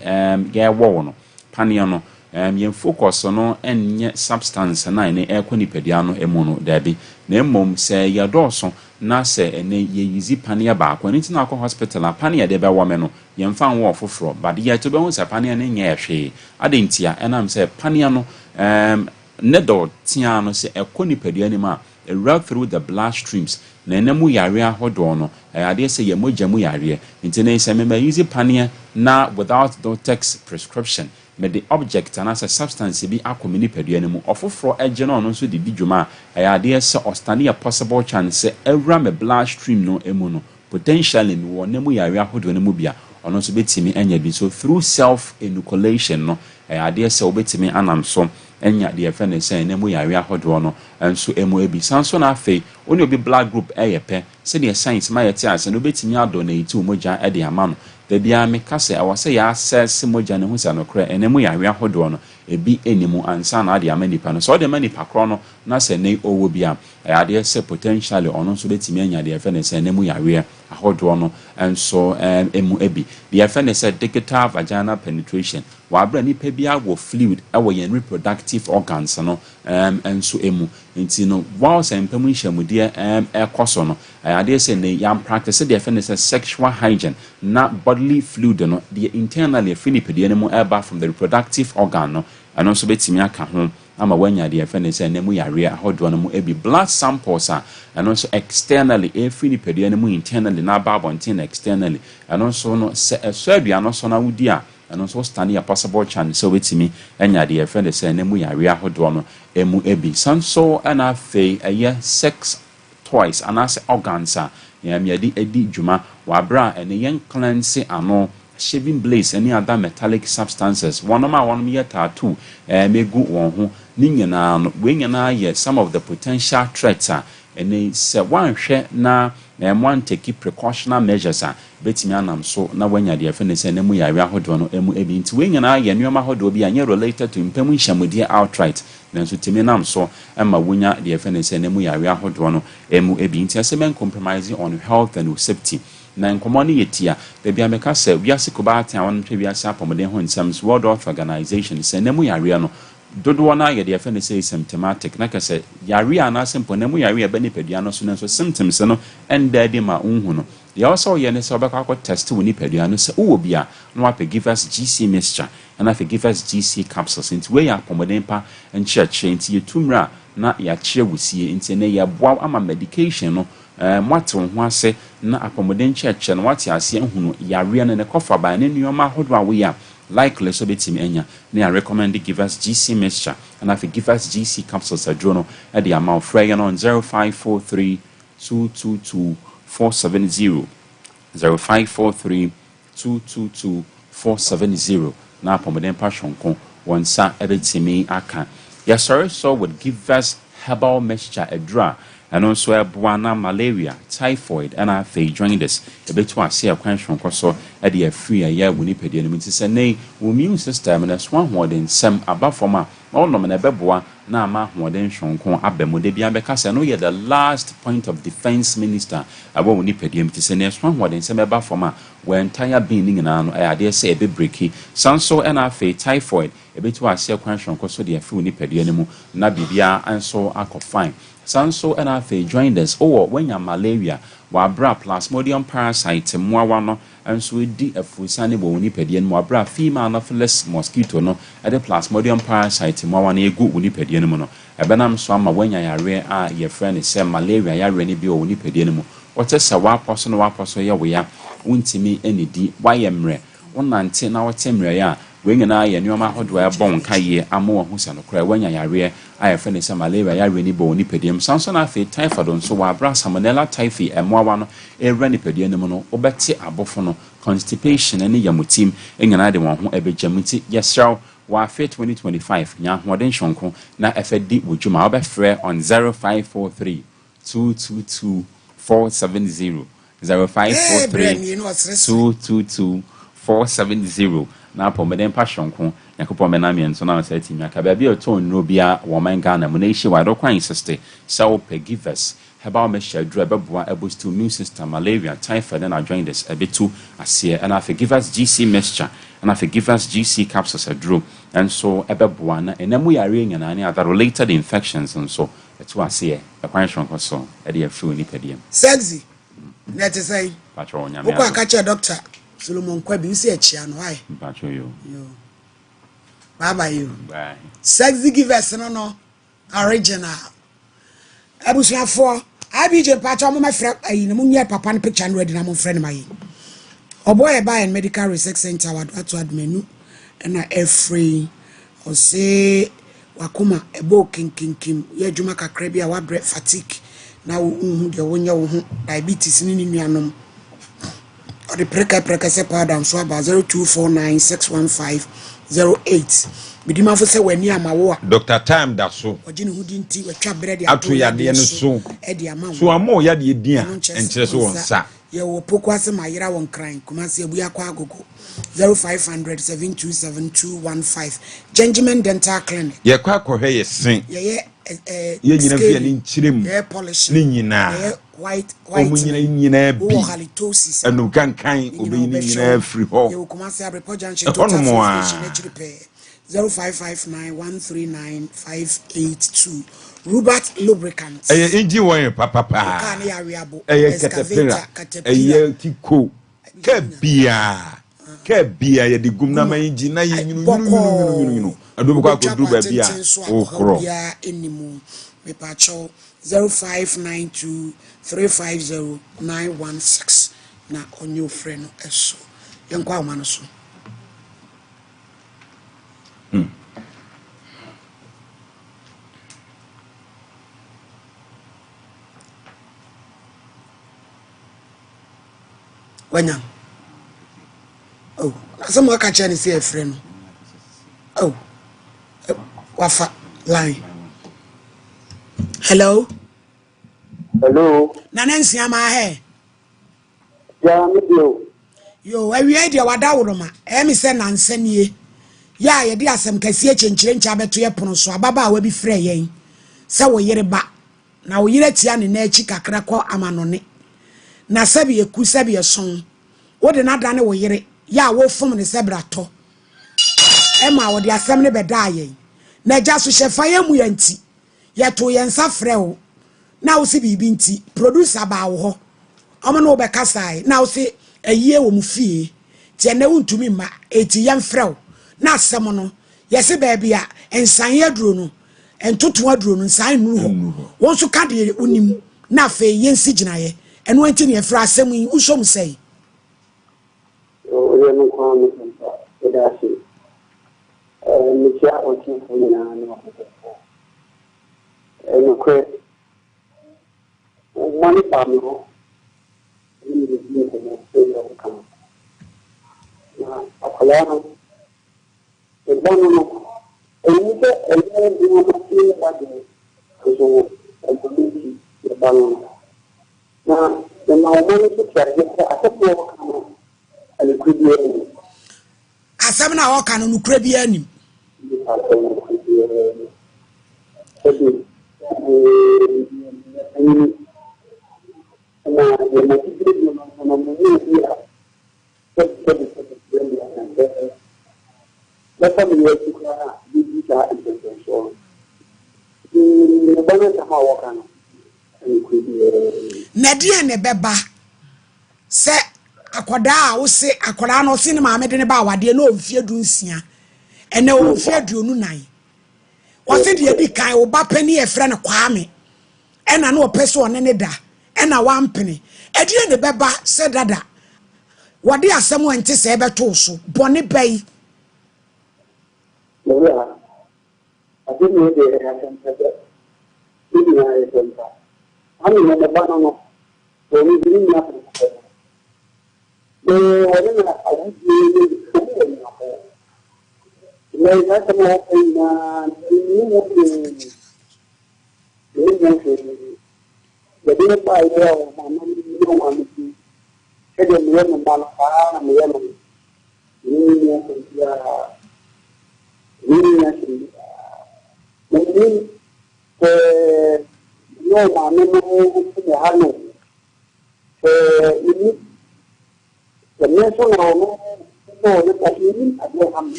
ye wo no pane no yen focus no enye substance na ene ekọ nipadua no emu no dabi na emom se ye doso na se ene ye yizi pane ba akọ nti na akọ hospital a pane de be wo me no yen fa wo ofoforo but ye to be hu se pane ne nye ehwe adentia enam se pane no nedo tia no se ekọ nipadua ni ma run through the bloodstreams na enemu yare ahodo no ade se ye moja mu yare nti na se me use pane na without doctor's prescription me the object and as a substance bi akomini padua ne mu ofoforo ege no nso de didwuma ade se ostane a possible chance every me bloodstream no emu no potentially me wo nemu yare ahodo ne mu bia ono nso betimi anya bi so through self inoculation no ade se obetimi anam so enya de efe ne sen nemu yare ahodo no enso emu ebi sanso na afi oni obi blood group eyepe se de science ma yete ase no betimi adonate umoja e de ama no da bia me kase awase ya assess moja ne hu sa no kra enemu yare ahodo no ebi enimu ansa na ade ama nipa no so de ma nipa kro no na se ne owo bia ade se potentially ono nso betimi anya de efe ne sen nemu yare ahodo no enso emu ebi de efe ne se digital vaginal penetration wa abra nipa bia wo fluid awo yen reproductive organs no enso emu nti no while sempem nhyamude ekoso no ade se ne yam practice de efe ne se sexual hygiene na bodily fluid no the internally finipede ne mu eba from the reproductive organ no ano so betimi aka ho ama wanya de efe ne se ne mu yare ahodo no mu ebi blood samples ano so externally finipede ne mu internally na babontin externally ano so no se adua no so na wudi a ano so stand a possible chance so betimi anya de efe ne se ne mu yare ahodo no emu ebi sanso ana fe sex toys anase organs yadi edi dwuma wabra ene yen cleanse ano shaving blades any other metallic substances one ye tattoo megu won ho ni nyina no we nyina ye some of the potential threats ene se wan hwe na one take precautionary measures betimi anam so na wanya de afa ne se na mu yare ahodo no emu ebi nti we nyina ye nneoma ahodo bi anye related to mpemu hyamude outright nanso timi nam so ema wonya de afa ne se na mu yare ahodo no emu ebi nti asemen compromising on health and safety na nkomo ne yetia bebia meka se wiase kobata won twa wiase apomode ho nsam World Health Organization se na mu yare no dodo na ye de afa ne se symptomatic na kase yare ana simple na mu yare aba nipadua no so nanso symptoms no endade ma unhu no ya also ye ne se obekwa ko test wo nipadua no se wo bia no ape give us GC mixture and ape give us GC capsules into we ya apomode pa encheche nti yetumra na ya kire wusie nti ne ye boa ama medication no mwate ho ase na apomode encheche no wate ase ehunu yare ne kofa ba ne nneoma hodo awe ya likely so betimi enya na recommend give us GC mixture and if give us GC capsules adrono at the amount frey on 0543 222 470 0543 222 470 na pomodem passionko wonsa ebetimi aka yes sir so would give us herbal mixture adra and also buana malaria typhoid and I fe join this a bit to ase akwanhwon koso e de afri aya woni pede no mti se nei immune system na so ahoden sem abafoma onom na beboa na ama ahoden hwonko abamode bia beka se no ye the last point of defense minister abo woni pede mti se ne so ahoden sem abafoma we entire being nyina no ade se e be breaki sanso and I fe typhoid e bit to ase akwanhwon koso de afri woni pede no mu na bibia anso akọ fine sanso and afe join us when ya malaria wa bra plasmodium parasite muawa no enso edi afusane bo woni pedien mo bra female anopheles mosquito no e de plasmodium parasite muawa na egu woni pedien mu no ebenam so ama wanya yare a ye friend say malaria yare ni bi woni pedien mu wote se wa poso ye wo ya wontimi enidi wayemre wonante na wote mre ya wenyina ye nyoma hodo ya bon kaye amo ho se no kra wanya yare a friend say malaria yare ni bo ni pediem sanso na fe typhoid nso wa bra salmonella typhi emoawa no era ni pediem mu no obeti abofo no constipation ni yamutim enyina de won ho ebejamuti yesraw wa fe 2025 nya hoden shonko na efedi wodwuma obefre on 0543 222 470 0543 222 470 na pomeden passionko yakopo menamien so na seti miaka bia bia to nro bia wo man Ghana mu na ishi wa do kwan sister so pegivers Herbal measure dra beboa boost to immune system malaria typhoid and join this a bit too asie and I forgive us GC mixture and I forgive us GC capsules a draw and so ebeboa na enemu yare nyana ne other related infections and so to asie a kwan shonko so e dey afru ni pediem sexy net say patro nya me kwa ka doctor Solomon Kwabi you say chia no why patro yo bye you bye sexy give us no original abusuafo abije patro mo my friend ayi no munye papa no picture no ready na mo friend my oboy buy and medical research center watu admenu na every o say wakoma ebo kinkinkim ye adwuma kakra bia wa bre fatigue na wo de wonya wo diabetes ni nuanom o de preka se powder so about 0249615008 bidima fo se wani amawo Dr. Time da so ogini hudinti watwa brede ato yade ne so so amo yade din a enkire so wonsa ye wo poko ase mayira won kran kuma se ebuya kwa agogo 0500-727-215 Gentleman Dental Clinic ye kwa kohwe ye sen ye nyina fie ni nchirem ye polish ni nyina ye white nyina bi halitosis anu kankan obi ni nyina free ho ye kuma se abripo junction total station ejiripe 0559139582 Robert Lubricants engine won papa kan ya wiabo excavator kiko kabia ye de gumna ma engine na ye nyunu adu kwa kodu ba bia okro ya enimu me pacho 0592350916 na onyo freno eso yenkwa amano so Wanya. Oh, some catch any say a friend. Oh, wafa line. Hello. Hello. Nanensi ama he. Yeah, me do. Yo, we hear dia wada wuruma. Me say nansanie. Ya ye di asem kase chenchire ncha beto ye pono so ababa wa bi frɛ yen. Se wo yere ba. Na wo yere tia ne na achi kakra kɔ amanone. Na sabi eku sabi eson wo de na da ne wo yere ya wo fom ne sebra to e ma wo de asem ne beda ayen na ja so shefa ye mu yanti ye to ye nsa frɛ wo na wo se bibi nti producer ba wo ho omo no be kasai na wo se ayie wo mu fie tie na wuntumi ma eti ye mfrɛ wo na asem no ye se ba bia ensan ye duro no entoto aduro no nsan nu ho won so ka de unim na fe ye nsi gina ye eno anti ne fra asem yi usom sei o ye no kwa no e da si mi tia o ti fu na no no kwe mani pa no ni ni ko se yo kan na akala no e ba no ni ke e ni no ti ba de so e ko ni e ba no na na o mo ni ke ya asa ko kan ale ku bi ni asem na wo kan no kura bi anim Nadia ne beba se akoda wo se akoda no se ne maame de ne ba wade no mfie dunsia ene wo mfie duonu nan wo se de di kan wo ba pani e frɛ ne kwame ena no pese one ne da ena wampene edie ne beba se dada wade asɛm wante se beto so bone bai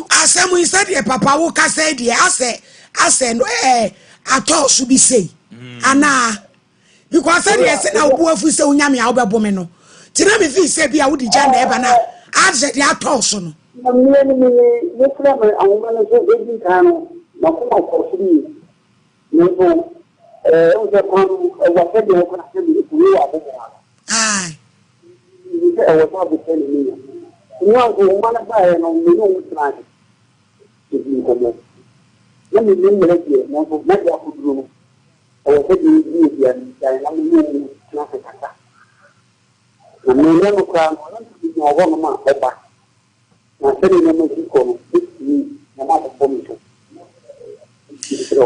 asemu instead papa wo ka say de ase no atọ so bi say ana because say de na obu afu say unyame a obebo me no ti na me fi say bi a wo di ja na eba na ase de atọ so no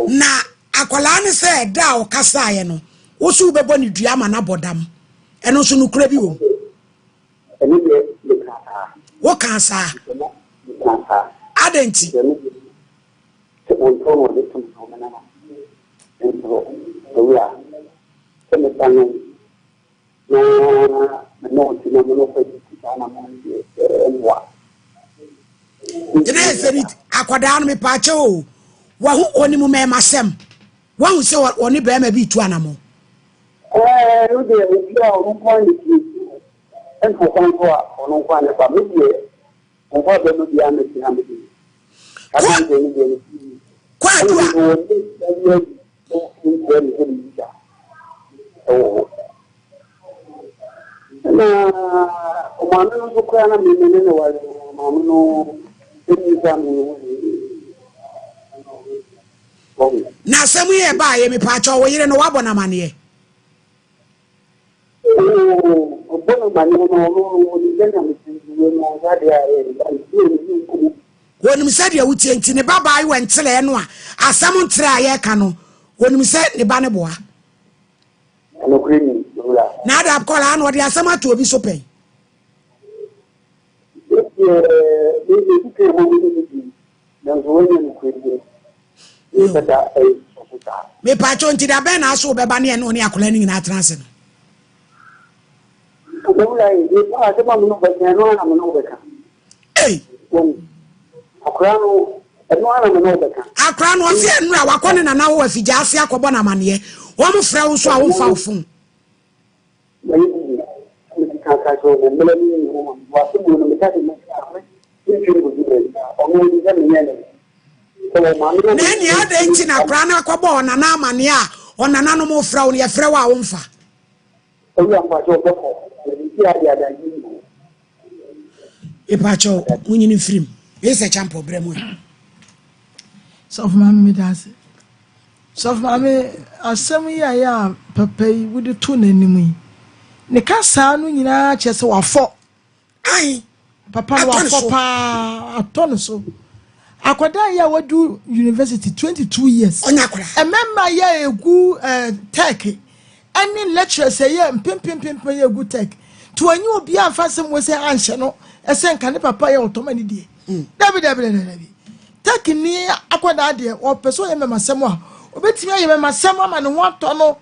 na akwala ne se da o kasa ye no wo su bebo ni dua ma na bodam eno so no kura bi wo wo kansa adenti jene se akwada no me pa che o wa hu oni mu me masem wa hu se oni be ma bi tu anamo no de o point en ko kan ko ono kwa ne ba mi on va be no dia me ti ha me kwa na o manu no ko na me ne wa manu no ni sa mu na semu ye ba ye me pa cho wo yire no wa bona mane o bona mane no ni gana me ti no ga dia wonim se de wutie nti ne baba ayi wentele no a asam ntere aye ka no wonim se ne ba ne boa no kreni na da kola na odi asam ato obi so pen me pa cho nti da be na so be ba ne no ni akola ni na transe no akra no se enura wakone na na wo afija ase akobo na mane wo mo frɛ wo so a wo fa wo fun na ni ada nti na akra na akobo na na mane a onana no mo frɛ wo ne ye frɛ wo a wo mfa Epacho munyini film ese champo bremo so of mama me das so of mama asem ya papa yi wudi to nanim yi ne kasa no nyina chese wafo ai papa no wafo pa atono so akoda ya wadu university 22 years onyakura ememma ya egu tech any lecture say ya pempempem ya egu tech to anyi obi afasem wo say anhye no esen kan papa ya otomani die dabi tech ni akoda de o peso ya memasem a obetimi ya memasem ama no wato no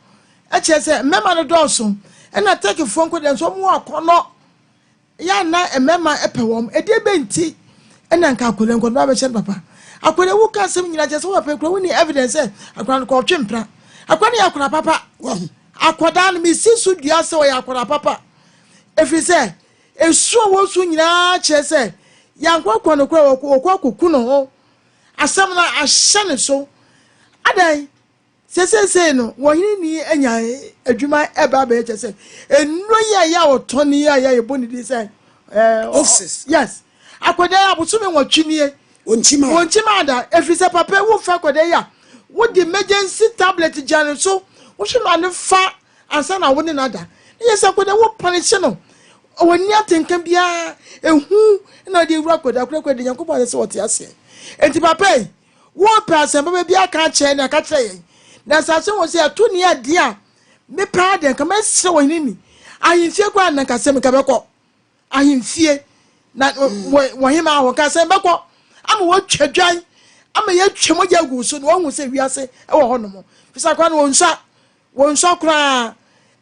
echese mema no doso ena tech fo nko de so mu akono ya na emema epewom ede benti ena nka akole nko ba be chen papa akole wu ka sem nyina chese wo pe kro ni evidence akole ko twempra akole ya akole papa akoda no me sisu dua se o ya akoda papa efi se esu wo su nyina che se yankwa no kra okwa kuku no ho asam na ahye ne so adan se no wo hini ni anya adwuma eba ba che se enno ya otoni ya eboni di se office yes akoda ya busume nwatwinie onchima ada efi se papa wo fa akoda ya wo di emergency tablet jane so wo hwe no ne fa ansa na wo ne nada yes akoda wo punish no woni atenkan bia ehu na de wura akoda de Yankopɔ se wote ase enti papa wo pa asem bia ka che na ka che na sase wo se ato ni ade a me pa de ka ma se wo ni ahimfie kwa na ka se me ka beko ahimfie na wo hima wo ka se beko ama wo twadwan ama ye twemo ja gu so no wo hu se wiase e wo ho no mo fisa kwa no wo nsa kra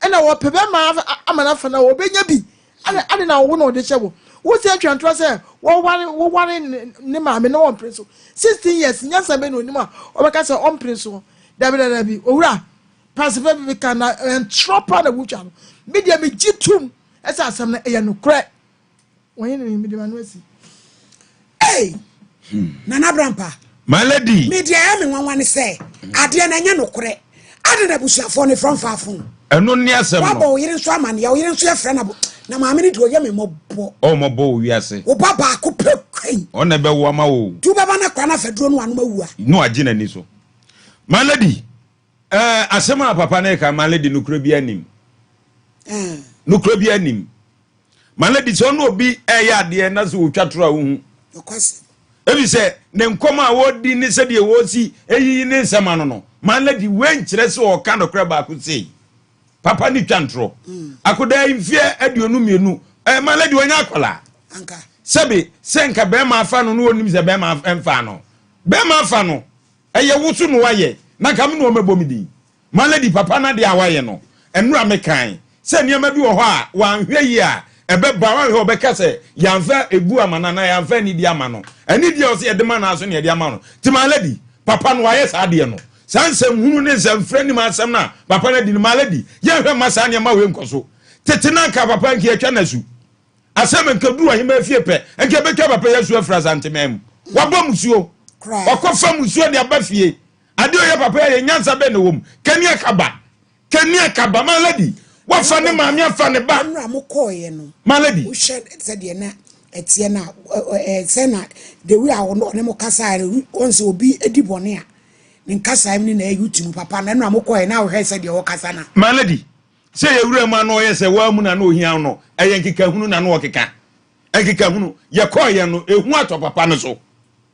e na wo pebe ma amana fa na wo benya bi ade na wo no de chebo wo se atwanto se wo ware ne ma me no on prince 16 years nyasa be no nima o be ka se on prince dabi owura pasife be ka na entropa na wucha no media me gitum esa asam na eya no kre won yin ni media no asi nana brampa my lady media ya me nwanwane se ade na nya no kre ade na busuafo ne from fafun eno ni asem no babo yire nso amane ya yire nso ya fra na maame ni do ye me mobbo o mobbo wi ase wo baba ko pekwen o na be wo ma wo tu baba na kwa na fedro no anu mawua no agi na ni so my lady asem a papa na ka my lady nukro bi anim nukro bi anim my lady so no obi ya ade na so otwatoro a wo hu okwase ebi se ne nkoma a wodi ni se de wo si eyi ni nsema no my lady wen kire se o ka no kra ba ku sei papa ni twantro akoda imfie aduonu mienu my lady wonya akola anka sebe senka be ma afa no no onim se be ma emfa no be ma afa no eye wusu no waye na kam no mebomidi my lady papa na de awaye no enura mekan se niam bi wo ho a wanhwe yi a ebe ba wanhwe obeka se yamfa ebu amana na yamfa ni di amano eni di o se edema na so ne di amano ti my lady papa no waye sa de no sansem hunu ne zamfra ni masam na papa na di ni my lady ye hwe masa ne ma we nkoso tete na ka papa nki atwa na su asem nka du ahima fie pe nka betwa papa yesu afra santemem wabɔ musuo wakofa musuo ne aba fie ade o ye papa ye nyansa be ne wom kani akaba my lady wafa ne maame afa ne ba nra mo koye no my lady wo hwe se de na etie na se na de wi a wo ne mo kasa onse obi edi bone a nkasa im ni na yutim papa na nra mo koye na wo hwe se de wo kasa na my lady se ye wura ma no ye se wa mu na no ohia no eye nkika hunu na no okeka nkika hunu ye koye no ehu ato papa no so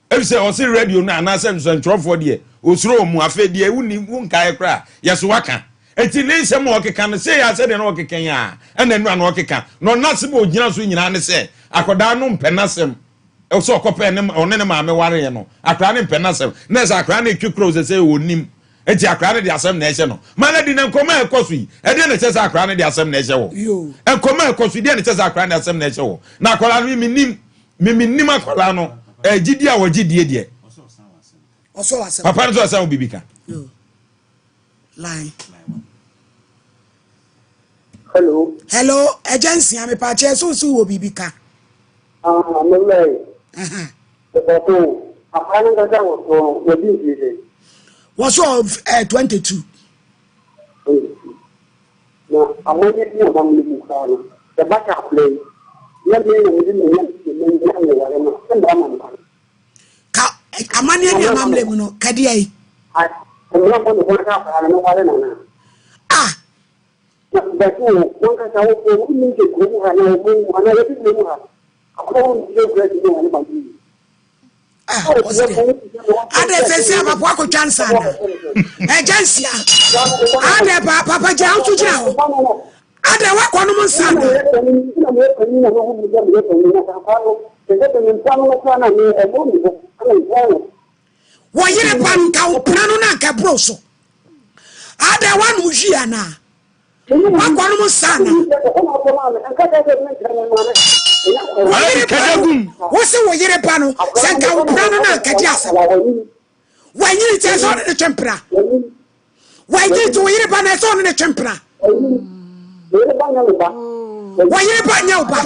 ebise o se radio na na se ntrofo de osuro mu afa de ewuni nkae kra ye so waka eti ne se mo okeka no se ya se de no okeka ya ena nu na okeka no na se bo ogina so nyina ne se akoda no mpenasem e so okope ne one ne maame ware ye no akra ne mpenasem na se akra ne twikro se onim eti akra ne de asem na ehye no mana di ne nkoma ekoso yi e de ne se akra ne de asem na ehye wo nkoma ekoso de ne se akra ne asem na ehye wo na akola no minim akola no gidi a wagidie de oso wasem papa no so asem bibika line Hello, agency am pa che so wo bibika me apana ga wo wo bi was of 22 na amoni ni o bang ni ka na the back up play ya me ni ka amani ni amamle mu no kadi ai but one can tell you who needs a group and I let you know. Ade fesi papa ko chansa na agency ade papa ja utu jira ho ade wa ko no nsa na wo yire pan ka wo plano na ka bro so ade wa no hia na wa ko no nsa na wose wo yire pa no se ka wo plano na ka di asa wa yire te so ne twempra wa yire to yire pa na so ne twempra Why Papa,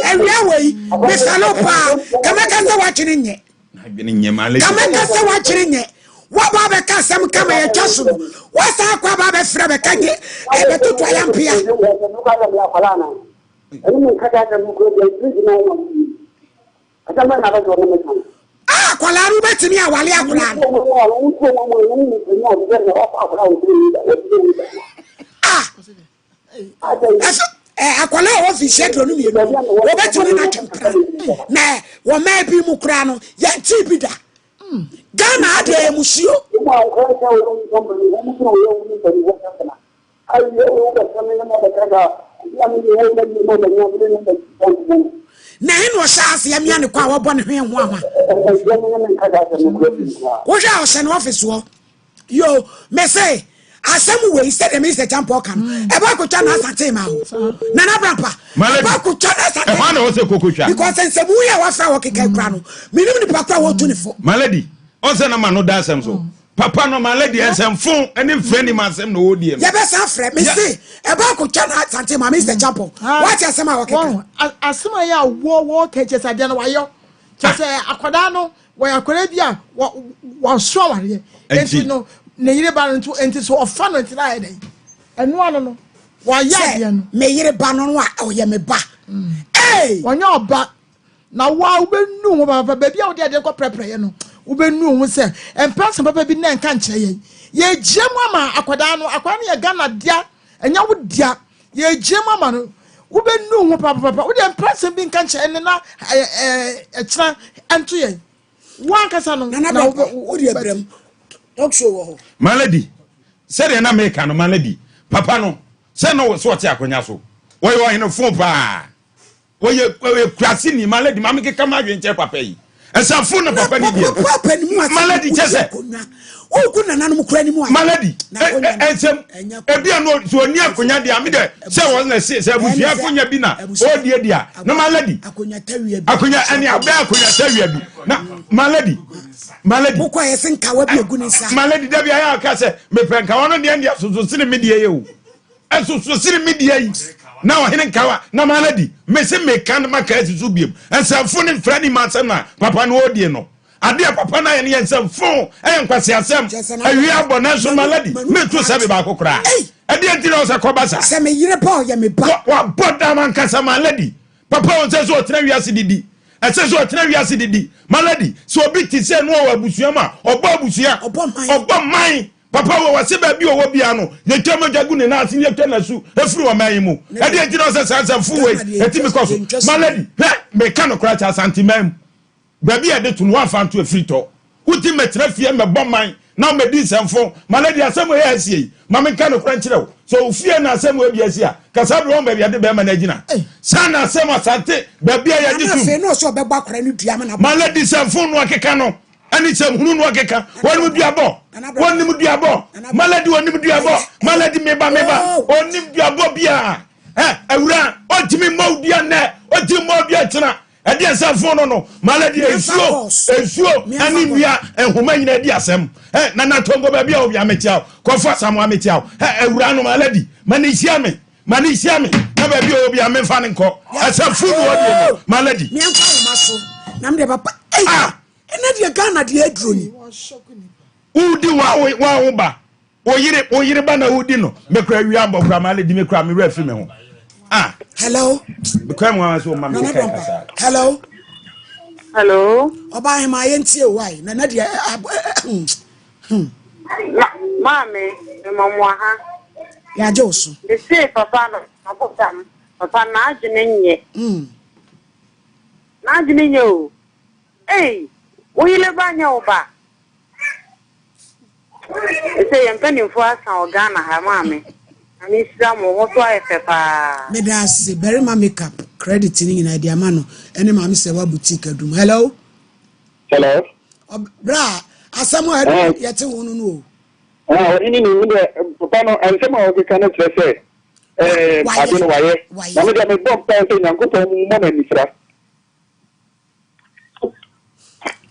every way, Mr. Lopa, Kamaka watching it. I've been in Yamale. Kamaka watching it. What Baba Cassam come a castle? What's our Baba Frabba Kagi? I bet to triumph here. Ah, Kualaru bet me a Walia Kulan. Akwala office edro no mi no obetuni na twempra na wo ma bi mu kura no ya tibi da Ghana ade musio na eno shaase ya mia ne kwa wo bone hwe ho ama wo ja o se no office wo yo me say asem we said the Mr. Champo kan e ba ko twa na asante ma ho na na brampa ba ko twa na asante e ho na wo se kokotwa because nsemu ya wa fra wo keka kra no minim ni pakra wo tu ni fo malady o se na ma no da asem so papa no malady asem fun eni friend ma asem no wo die ye be san frɛ me say e ba ko twa na asante ma Mr. Champo what asem a wo keka asem ya wo keche sade no wayo kese akoda no wo akoda bia wo so ware enti no ne yire ba no enti so ofa no enti na ye den enu ano no wa ya de no me yire ba no a o ye me ba eh wonya oba na wa ubenu ho papa ba bia wo de ko prepare no ubenu ho se empress papa bi na nka nkyere ye jemu ama akwada no ye Ghana dia enya wo dia ye jemu ama no ubenu ho papa wo de empress bi nka nkyere na ekira ento ye wan kasa no na wo de abrem talk show malady said na make no malady papa no say no so ti akonya so wo ye no fun pa wo ye krasi ni malady ma me keka ma dwen che papa yi esa fun na papa ni dia papa ni mu malady chese o ku na nanu kura ni mu malady ensem ebia no so oni akonya dia me de say wo na say abusua akonya bi na o die dia na malady akonya tawia bi akonya ani abia akonya tawia bi na malady boko yesen kawa bi egu ni sa malady da bia ya ka se me penka wono de ndia so sire media ye o so sire media yi na o hene kawa na malady me se me kan ma ka su biem ensafo ne frani ma se na papa no odie no ade papa na ye ne ensafo enkwase asem awi abona so malady me to se be ba kokora ade enti na o se kobasa se me yire pa o ye me ba wa boda man ka se malady papa on se so tena wiase didi ese so tena wiase didi malady so obi ti se no wa abusua ma obo abusua obo man papa wo wase ba bi owo bia no ye twema jagu ne na ase ye twena su efuru wa man mu e de enti no se sansa fu we eti mi koso malady me kan no kra cha santimam ba bi e de tunu wa fanto efiri to uti metra fie me bo man na me di semfo malady asemo ye asie ma me kan no kra nkirew so fie na asemo e bi asia kasa do ba bi ade be ma na gina sana asemo asante ba bi ya di tu fe no so be gba kra ni dua na malady semfo no akeka no ani sem hunu no akeka wonu duabo malady wonu duabo malady meba onim duabo bia awura otimi mawdua na otimi mawdua tena ade semfo no malady ensuo ani bia enhoma nyina di asem na tongo ba bia obi ametia kofa samu ametia awura no malady manisia me na ba bia obi amfa ne nko asemfo no odi malady me enfa wo maso na me papa ena dia Ghana dia edroni udi wa ba oyire ba na udi no me kra wi abo kra malady me kra me refi me ho hello me kra mo wa so ma me kasa hello oba he ma yentie wai na dia mame mamo ha ya josu de se papa no akotam papa na ajene nye na ajene nye o oyile banya oba ese yankani fo asa ogana ha mame ani sira mo wo so ayefepa me da se very ma makeup credit ni na dia ma no ene ma me se wa boutique adum hello bra asamo adu yete wonu no ini ni de papa no ansema o ke kana trese adunu waye na me de me bom pa se nyanko to mo na nisra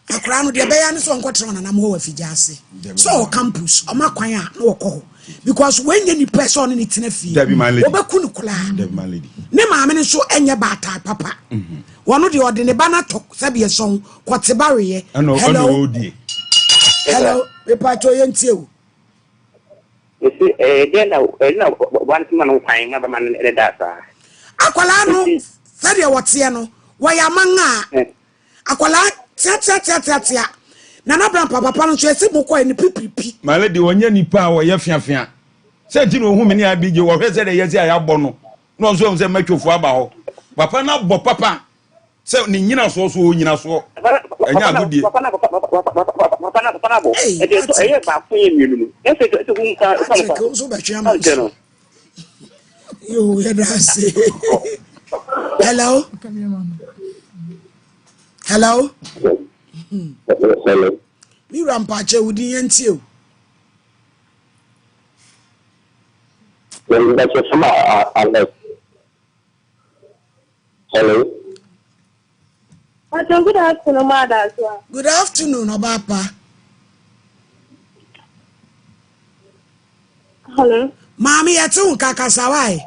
akra no de be ya ne so nkotre na nam ho wa fija ase so campus o makwan a na wo ko because when you person in it in a fee obeku kula ne maame ne so enye bata papa one the ordinary bana talk sabi a song kwatebare hello we pato yentie o you see then one man fine na man that akwala no sabi wote no waya manga akwala tia nana bran papa no so esi mo ko ni pipipi maledi wonya nipa wo ye fiafia se ti no hu me ni abije wo hwe se de yesi ayabo no no so se matwofo aba ho papa na bo papa se ni nyina so nyina so enya agudie papa na bo e de so e ba fun ye mienu e se to hu ka so ba chiama yo ya dase hello hello mi rampache wudi yentie o that's some hello good afternoon, mother. Good afternoon, Obapa. Hello. Mommy, I too kaka sawai.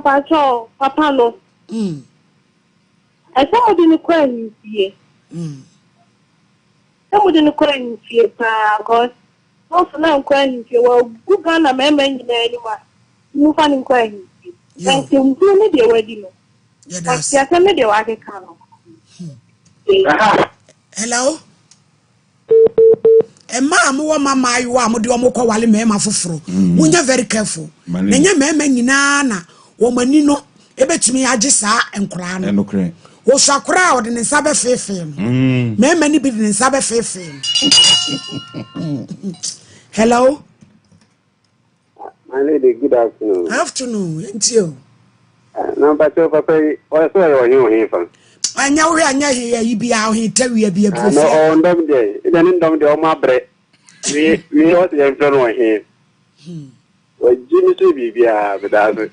Pacho, papa no. I saw the Ukraine here. Some didn't Ukraine here, because also now Ukraine here. Well, good gun a member in anymore. You find Ukraine. Thank you. You need a wedding. Yes, hello. Emma, mama, you are Modiamo Wali Mema Fufro. Munya very careful. Nanya Mema Nina, womanino, ebet me Ajisa and Crown and Ukraine. Was a crowd in Sabe Fefim. Many bidden in Sabe Fefim. Hello. My lady, good afternoon. Afternoon, ain't you? Number 2 papa or so you here. I know we are here, you be out here, tell you be a no on them day. Then in them the my bread. We also have done here. Well, Jimmy to be without it.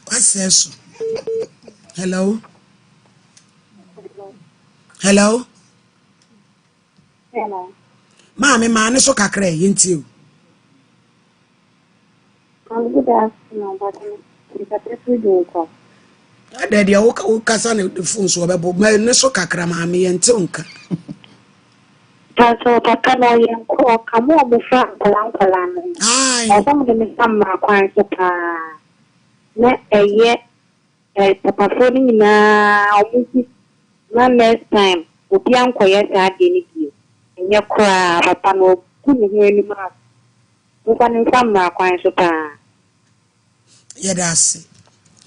What's this? Hello? Hello? Hello. Mammy, man, so kakre, ain't you? Good afternoon, but Daddy, I woke us on the phone so about my neso kakra, mammy, and tonka. Pacho, papa, no, young cock, come on, the front, Palan. I some of them is some quite a net a year, papa phoning now, one next time, would be unquiet at any you. And your cry, papa, no, couldn't hear any more. You can come now, quite a Yeah, that's it.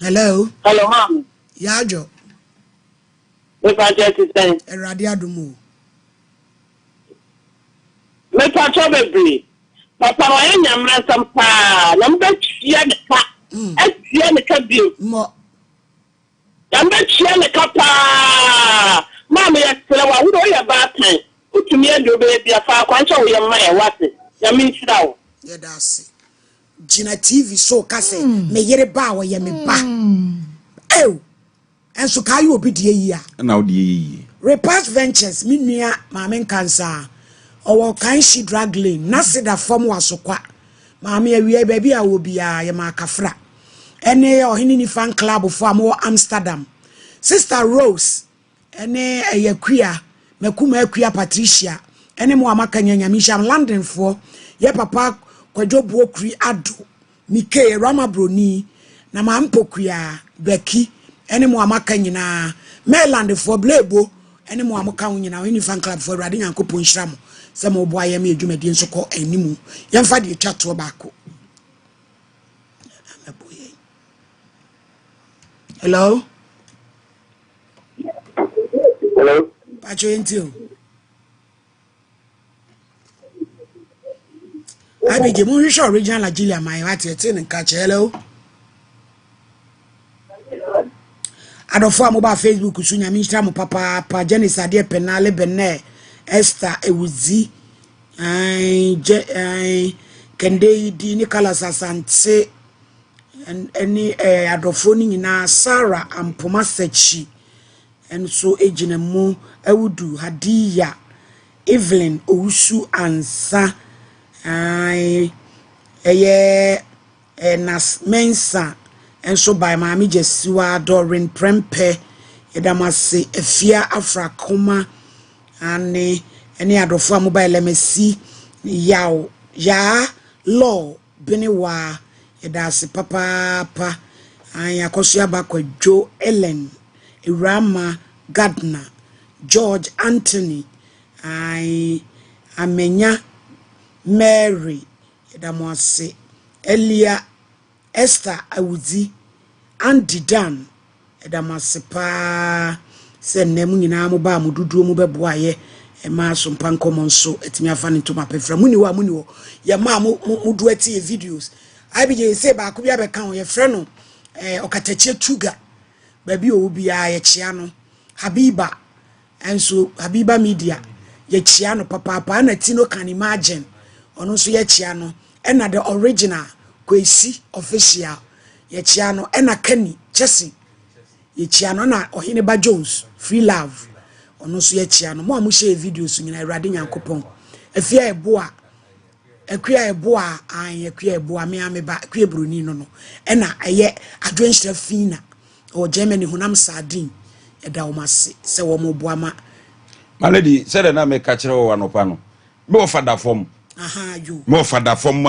Hello? Hello, mom. Yeah, Joe. If I just say, a radiadumu. Make a trouble, Papa, I am not some pa. Number cheer the cat. Cheer the cabin. More. Number cheer the capa. Mammy, I tell you, who are you about time? Put to me and your baby a far quantum with your man. What it? You mean, sit down. Yeah, that's it. Gina TV so kase me yere ba wo ye me ba enso kai obi die yi a na odi yi Repast Ventures mi nua maame kansa owo kan shi drag lane na seda form wasokwa maame awie ba bi a wo bia ye makafra ene ohini ni fan club fo am Amsterdam Sister Rose ene yakua makuma akua Patricia ene mo amaka nyanyamisha London fo ye papa Kwajo Buokri Ado Mike Rama Broni na Mampokria Becky ene mo amaka nyina Maryland for Blebo ene mo amaka nyina we fan club for Radi Yankopon Hyiram se mo boa ye me adwumadi nso ko animu yemfa de twato baako. Hello. Hello. Pacho entio. I be the movie show original Nigeria my what you tin catch hello. Adofo amoba Facebook sunya mi Instagram papa pa Janice ade penale benne Esther ewuzi ai kende di Nicholas Asante any adofo ni nyina Sarah Ampoma Sechi and so ejina mu ewudu Hadiya Evelyn Owusu Ansa ai eye nas mensa enso by maami Jesiwa Dorin Prempe edamase efia afrakoma ane ene adofo mobile mesi yaw ya law biniwa edase papa an akoso abakwa Jo Ellen Irama Gardner George Anthony amenya Mary edamase Elia Esther Awudi Andy Dan edamase pa se nemu nyina mo ba mo duduo mo beboa ye e ma Sompa Nkomo nso etimi afa ne to mapefra muni wo ye ma mo duati videos abije se ba ko bia be kan ye frɛ no okatachie tuga ba bi o bia ye chia no Habiba enso Habiba Media ye chia no papa na ti no can imagine ono nso ye chia no na the original Kwesi official ye chia no na Kani Chesi ye chia no na Ohineba Jones Free Love ono nso ye chia no mo share videos nyina Awurade Nyankopɔn afia eboa akua eboa an akua eboa me ameba akua broni no na eye adwenhira fina o Germany hunam sardine eda o mase se wo mo boa ma malady said na me ka kire wo anopa no me wo fada fom aha you me wo fada fom